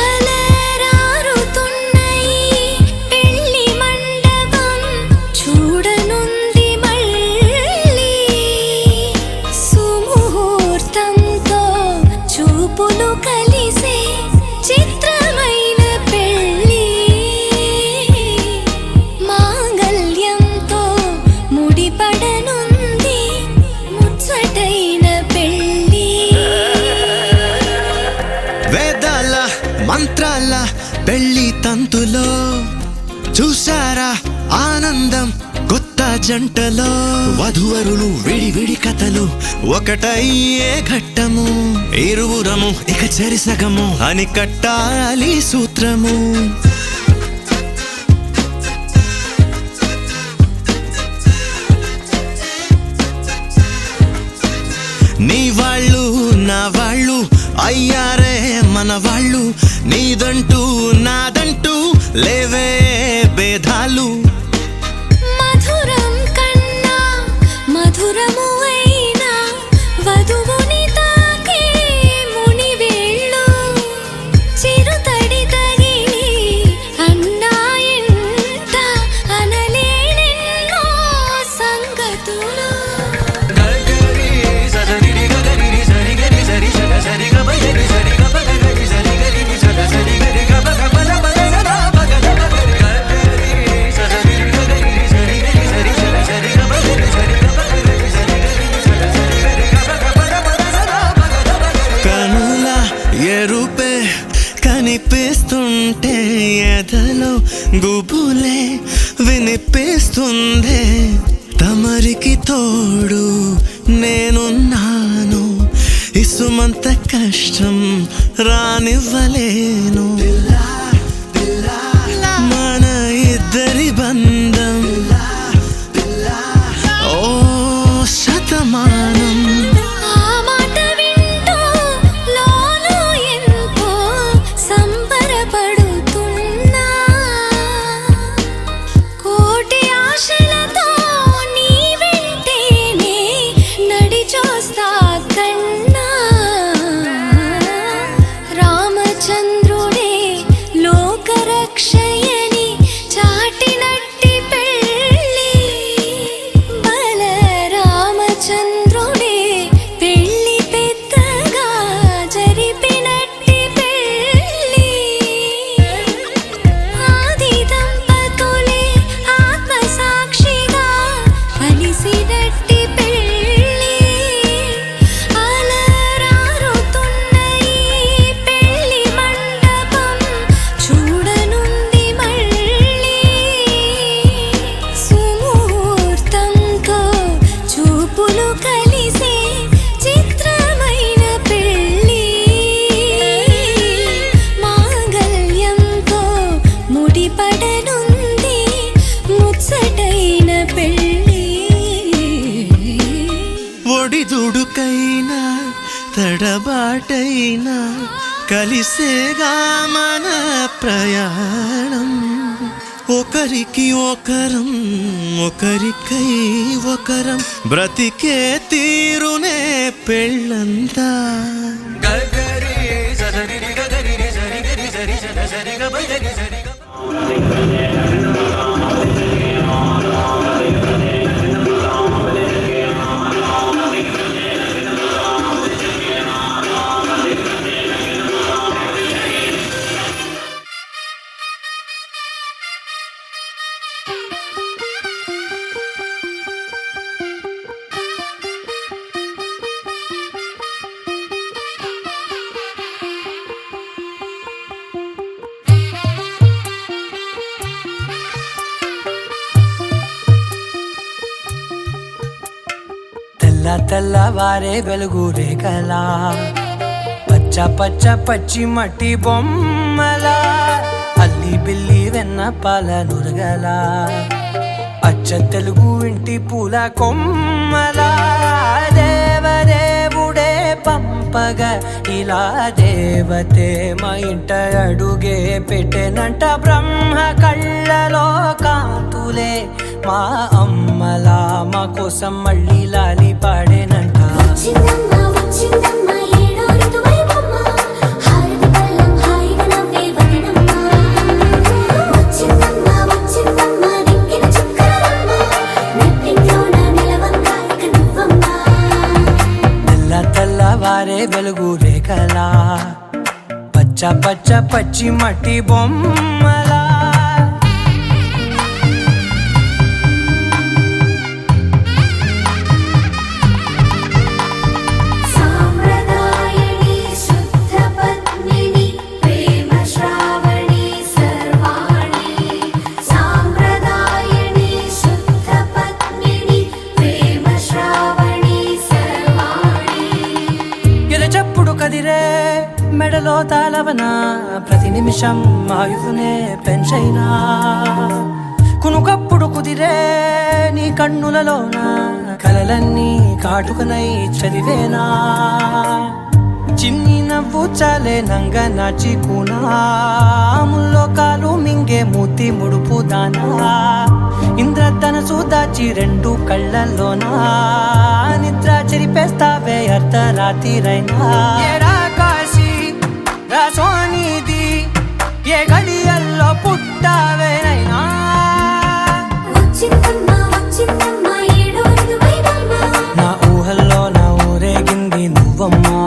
అలరారుతున్న ఈ పెళ్ళి మండపం చూడనుంది మళ్ళీ సుముహూర్తంతో చూపులు కలిసే చిత్రమైన పెళ్ళి మాంగళ్యంతో ముడిపడనుంది ముచ్చటైన పెళ్ళి వేదాల మంత్రాల పెళ్లి తంతులో చూసారా ఆనందం కొత్త జంటలో వధువరులు విడి కథలు ఒకటయ్యే ఘట్టము ఇరువురము ఇక చెరిసగము అని కట్టాలి సూత్రము నీ వాళ్ళు నా వాళ్ళు అయ్యారే మన వాళ్ళు నీదంటూ నాదంటూ లేవే భేదాలు మధురం కన్నా మధురము అయినా వధువుని తాకే మునివేళ్ళు చిరుతడి తగిలి అన్నాయంట అనలేనెన్నో సంగతులు కనుల ఎరుపే కనిపిస్తుంటే ఎదలో గుబులే వినిపిస్తుందే తమరికి తోడు నేనున్నాను ఇసుమంత కష్టం రానివ్వలేను మన ఇద్దరి బంధం ఓ శతమానం ఆ మాట వింటూ లోలో ఎంతో సంబరపడుతున్నా కోటి ఆశలతో నీ వెంటేనే నడిచొస్తా కన్నా రామచంద్రుడే లోకరక్షయని చాటినట్టి పెళ్ళి బల రామచంద్రుడే పెళ్ళి పెద్దగా జరిపినట్టి పెళ్ళి ఆది దంపతులే ఆత్మసాక్షిగా కలిసినట్టి పెళ్ళి అలరారుతున్న ఈ పెళ్ళి మండపం చూడనుంది మళ్ళీ సుముహూర్తంతో చూపులు కలిసే చిత్రమైన పెళ్ళి మాంగళ్యంతో ముడిపడనుంది ముచ్చటైన పెళ్ళి ఒడిదుడుకైనా తడబాటైనా కలిసేగా మన ప్రయాణం ఒకరికి ఒకరం ఒకరికై ఒకరం బ్రతికే తీరునే పెళ్ళంతా తెల్లవారే వెలుగు రేఖలా పచ్చ పచ్చ పచ్చి మట్టి బొమ్మలా అల్లి బిల్లి వెన్న పాల నురగలా అచ్చ తెలుగు ఇంటి పూల కొమ్మలా దేవదేవుడే పంపగా ఇలా దేవతే మా ఇంట అడుగే పెట్టెనంట బ్రహ్మ కళ్ళలో కాంతులే మా అమ్మలా మా కోసం మళ్ళీ లాలి పాడేనంట వచ్చిందమ్మ వచ్చిందమ్మ ఏడో ఋతువైవమ్మ హారతి పళ్ళం హాయిగా నవ్వే వదనమ్మ వచ్చిందమ్మ వచ్చిందమ్మ దిక్కిన చుక్కలమ్మ నెట్టింట్లోన నిలవంగా ఇక నువ్వమ్మ తెల్లవారే వెలుగు రేఖలా పచ్చ పచ్చ పచ్చి మట్టి బొమ్మలా సాంప్రదాయని శుద్ధ పద్మిని ప్రేమ శ్రావణి సర్వాణి సాంప్రదాయని శుద్ధ పద్మిని కుదిరే మెడలో తాళవన ప్రతి నిమిషం ఆయుధునే పెంచైనా కునుకప్పుడు కుదిరే నీ కన్నులలోన కలలన్నీ కాటుకనై చదివేనా చిన్ని నవ్వు చాలే నంగ నాచి కూనాముల్లో కాలు మింగే మూతి ముడుపు దానా ఇంద్రధనసు దాచి రెండు కళ్ళల్లోనా నిద్ర చెరిపేస్తావే అర్ధరాత్రిరైనా ఏరా కాశీ రా సోనిది ఏ గడియల్లో పుట్టావేనైనా వచ్చిందమ్మా వచ్చిందమ్మా ఏడో ఐదు వైవమ్మ నా ఊహల్లో నా ఊరేగింది నువ్వమ్మా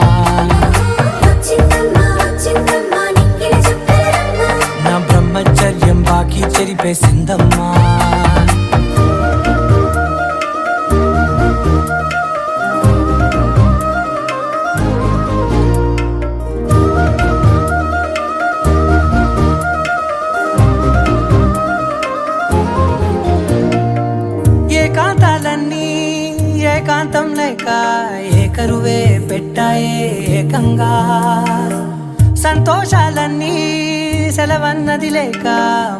వచ్చిందమ్మా వచ్చిందమ్మా నిక్కిన చుక్కలమ్మ నా బ్రహ్మచర్యం బాకీ చెరిపేసిందమ్మా ఏకాంతాలన్నీ ఏకాంతం లేక ఏకరువే పెట్టాయే ఏకంగా సంతోషాలన్నీ సెలవన్నది లేక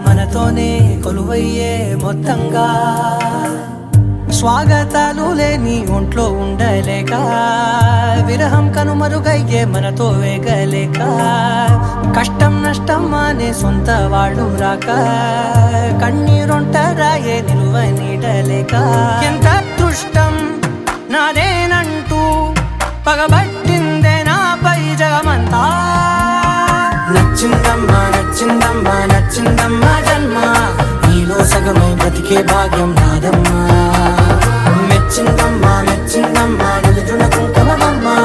మనతోనే కొలువయ్యే మొత్తంగా స్వాగతాలు లేని ఒంట్లో ఉండలేక విరహం కనుమరుగయ్యే మనతో వేగలేక కష్టం నష్టం అనే సొంత వాళ్ళు రాక కన్నీరొంటరాయే నిలువ నీడలేక ఎంత అదృష్టం నాదేనంటూ పగబట్టిందే నాపై జగమంతా నచ్చిందమ్మా నచ్చిందమ్మా నచ్చిందమ్మా జన్మ నీలో సగమై బ్రతికే భాగ్యం నాదమ్మా మెచ్చిందమ్మా మెచ్చిందమ్మా నిలుచున కుంకుమమ్మా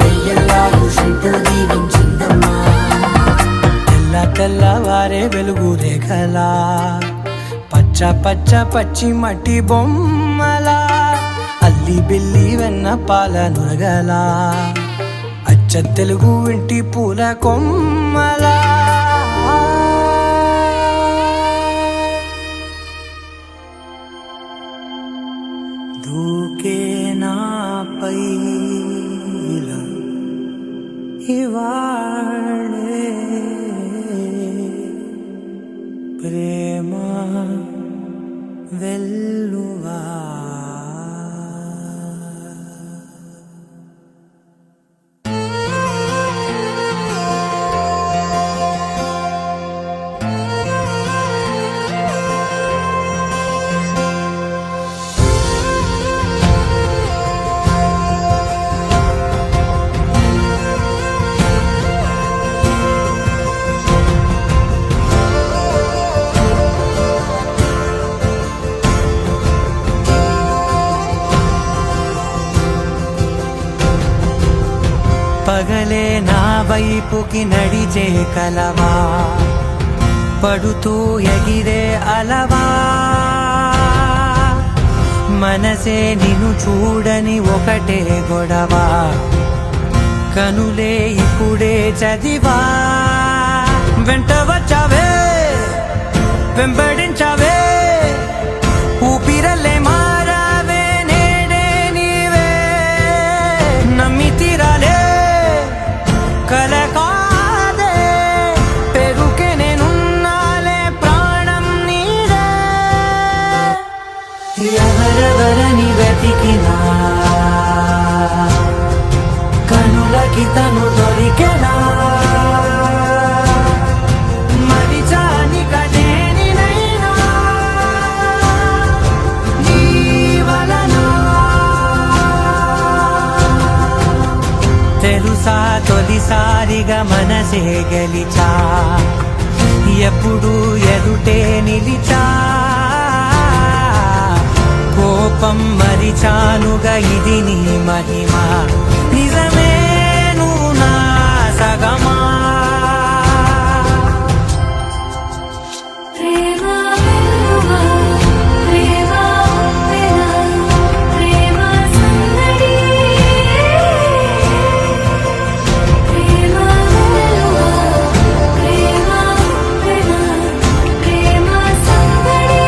వెయ్యల్లాలు శంటు దీవించిందమ్మా తెల్ల తెల్లవారే వెలుగు రేఖలా పచ్చ పచ్చ పచ్చి మట్టి బొమ్మలా అల్లి బిల్లి వెన్న పాల నురగలా అచ్చ తెలుగు ఇంటి పూల కొమ్మలా దూకే నాపై ఇవాళే ప్రేమ వెల్లువా పగలే నా వైపుకి నడిచే కలవా పడుతూ ఎగిరే అలవా మనసే నిన్ను చూడని ఒకటే గొడవ కనులే ఇప్పుడే చదివా వెంట వచ్చావే వెంబడించావే ఊపిరలే మారావే నేడే నీవే నమ్మి తీరాలే కలకాదే పెరుకే నేనున్నాలే ప్రాణం నీదే ఎవరెవరని వెతికినా కనులకి తను దొరికెనా మరిచాని కదేనినైనా నీ వలన తెలుసా తొలిసారిగా మనసే గెలిచా ఎప్పుడు ఎదుటే నిలిచా కోపం మరిచానుగా ఇది నీ మహిమ నిజమే నువ్వు నా సగమా ప్రేమ వెల్లువా ప్రేమ ఉప్పెన ప్రేమ సందడి ప్రేమ వెల్లువా ప్రేమ ఉప్పెన ప్రేమ సందడి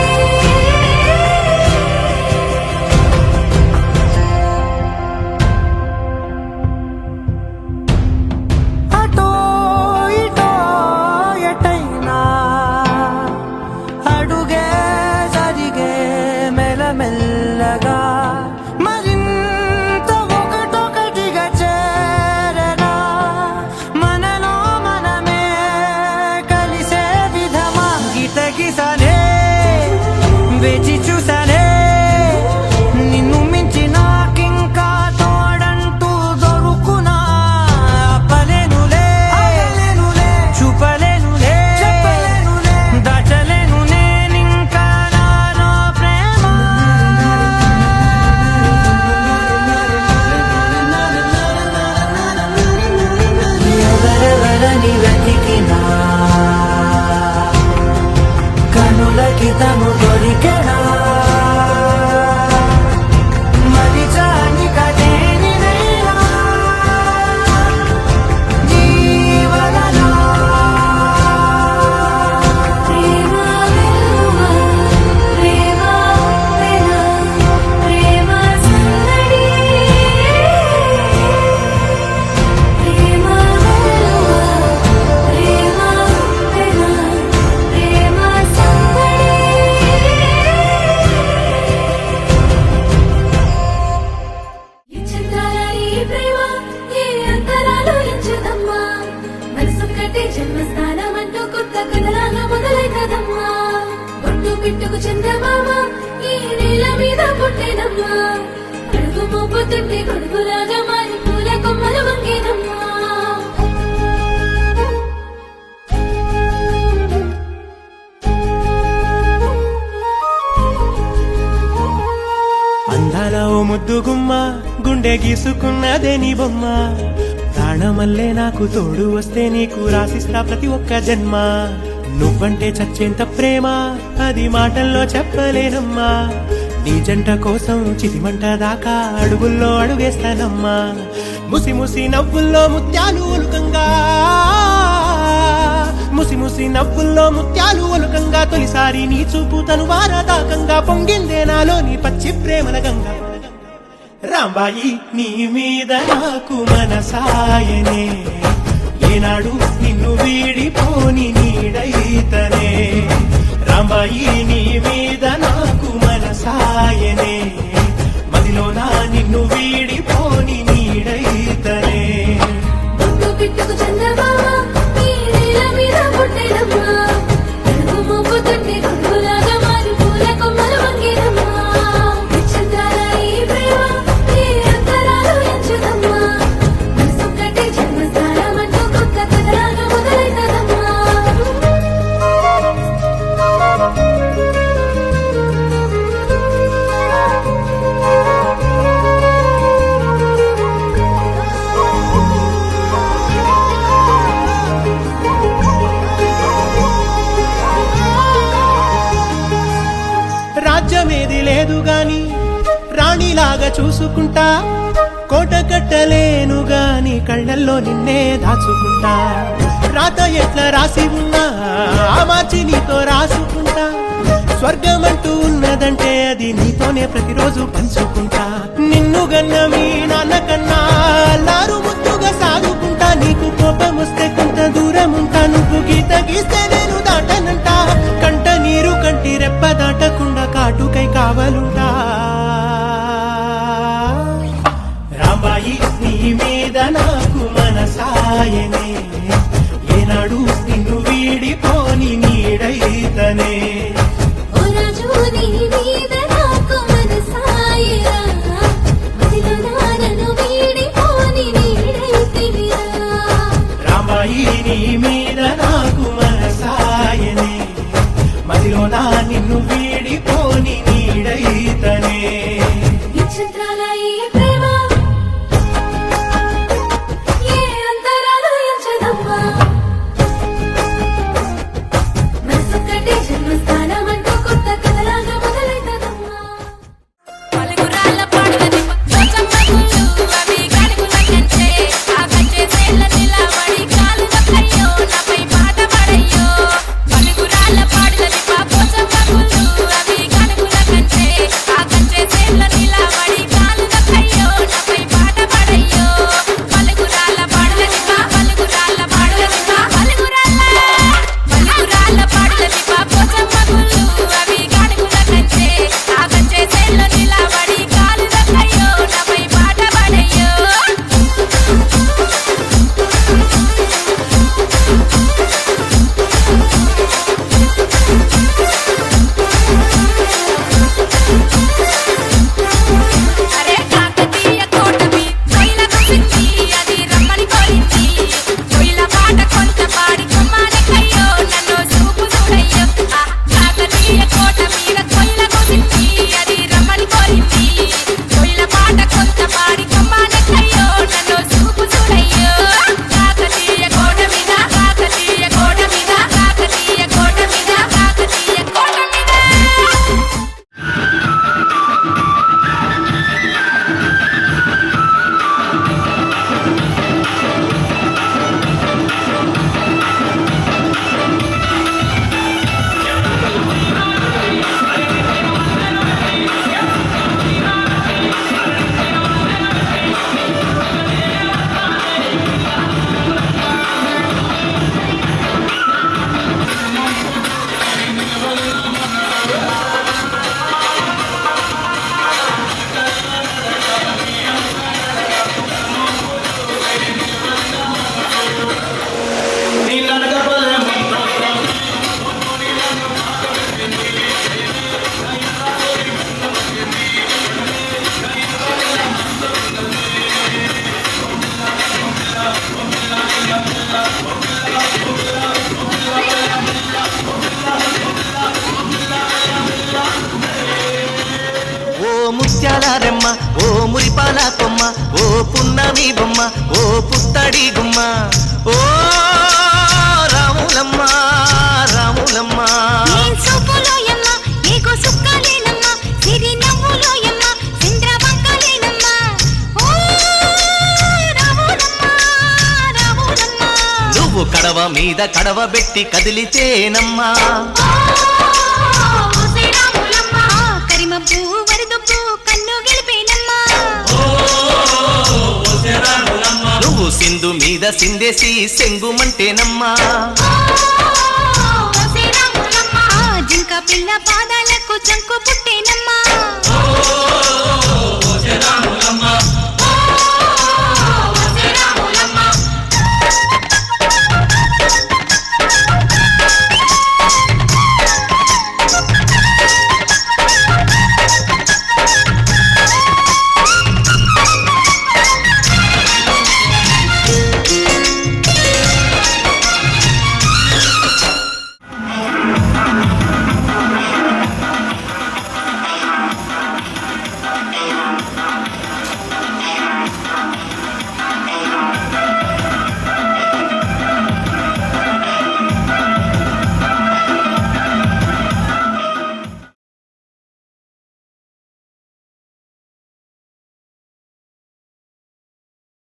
పువ్వుతుంటే గొడుగులాగా మారి పూల కొమ్మలు వంగేనమ్మా అందాల ఓ ముద్దు గుమ్మ గుండె గీసుకున్నదే నీ బొమ్మ ప్రాణమల్లే నాకు తోడు వస్తే నీకు రాసిస్తా ప్రతి ఒక్క జన్మ నువ్వంటే చచ్చేంత ప్రేమ అది మాటల్లో చెప్పలేనమ్మా నీ జంట కోసం చితిమంట దాకా అడుగుల్లో అడుగేస్తానమ్మా ముసి ముసి నవ్వుల్లో ముత్యాలు ఒలుకంగా ముసి ముసి నవ్వుల్లో ముత్యాలు ఒలుకంగా తొలిసారి నీ చూపు తను వారదాకంగా పొంగిందే నాలో నీ పచ్చి ప్రేమల గంగా రాంబాయి నీ మీద నాకు మనసాయనే ఏనాడు నిన్ను వీడిపోని నీడైతనే రాంబాయి నీ మీద నాకు మనసాయనే మదిలోన నిన్ను వీడిపోని నీడైతనే బొట్టు పిట్టుకు చందమామ ఈ నేల మీద పుట్టేనమ్మా అడుగు మోపుతుంటే గొడుగులాగా మారి పూల కొమ్మలు వంగేనమ్మా నక్షత్రాల ఈ ప్రేమ ఏ అంతరాలు ఎంచుదమ్మా మనసొక్కటే జన్మస్థానమంటూ కొత్త కథలాగా మొదలైతదమ్మా రాజ్యమేది లేదు గాని రాణిలాగా చూసుకుంటా కోట కట్టలేను గాని కళ్ళల్లో నిన్నే దాచుకుంటా రాత ఎట్లా రాసి ఉన్నా ఆ మార్చి నీతో రాసుకుంటా స్వర్గమంటూ ఉన్నదంటే అది నీతోనే ప్రతిరోజు పంచుకుంటా నిన్ను గన్న మీ నాన్న కన్నా లారు ముద్దుగా సాగుకుంటా నీకు కోపం వస్తే కొంత దూరం ఉంటా నువ్వు గీత గీస్తే నేను దాటనంట కంట నీరు కంటి రెప్ప దాటకుండా కాటుకై కావలుంటా రాంబాయి నీ మీద నాకు మనసాయనే ఏనాడు నిన్ను వీడిపోని నీడైతనే ఓ రాజు నీ మీద నాకు మనసాయరా మదిలో నన్ను వీడిపోని నీడైతివిరా రాంబాయి నీ మీద నాకు మనసాయనే మదిలో నా నిన్ను వీడిపోని నీడైతనే నక్షత్రాల ఈ ప్రేమ ఏ అంతరాలు ఎంచదమ్మా మనసొక్కటే జన్మస్థానమంటూ కొత్త కథలాగా మొదలైతదమ్మా పలుగురాళ్ళ పాటలని పోచమ్మ గుళ్ళు అవి గాలిగుల కంచె ఆ కంచె సేల నిలబడి కాలువ అయ్యో నాపై పాట పడయ్యో పలుగురాళ్ళ పాటలని పోచమ్మ గుళ్ళు అవి గాలిగుల కంచె ఆ కంచె సేల నిలబడి కాలువ అయ్యో ఓ పుత్తడి గుమ్మ ఓ రాములమ్మ రాములమ్మ నీ చూపులోయమ్మ నీకు సుక్కలేనమ్మ సిరి నవ్వులోయమ్మ చంద్రవంకలేనమ్మ ఓ రాములమ్మ రాములమ్మ నువ్వు కడవ మీద కడవ పెట్టి కదిలితేనమ్మా కరిమబ్బు వరదొప్పు కన్ను గెలిపేనమ్మా నువ్వు సింధు మీద సిందేసి సెంగుమంటేనమ్మా జింక పిల్ల పాదాలకు చంకు పుట్టేనమ్మా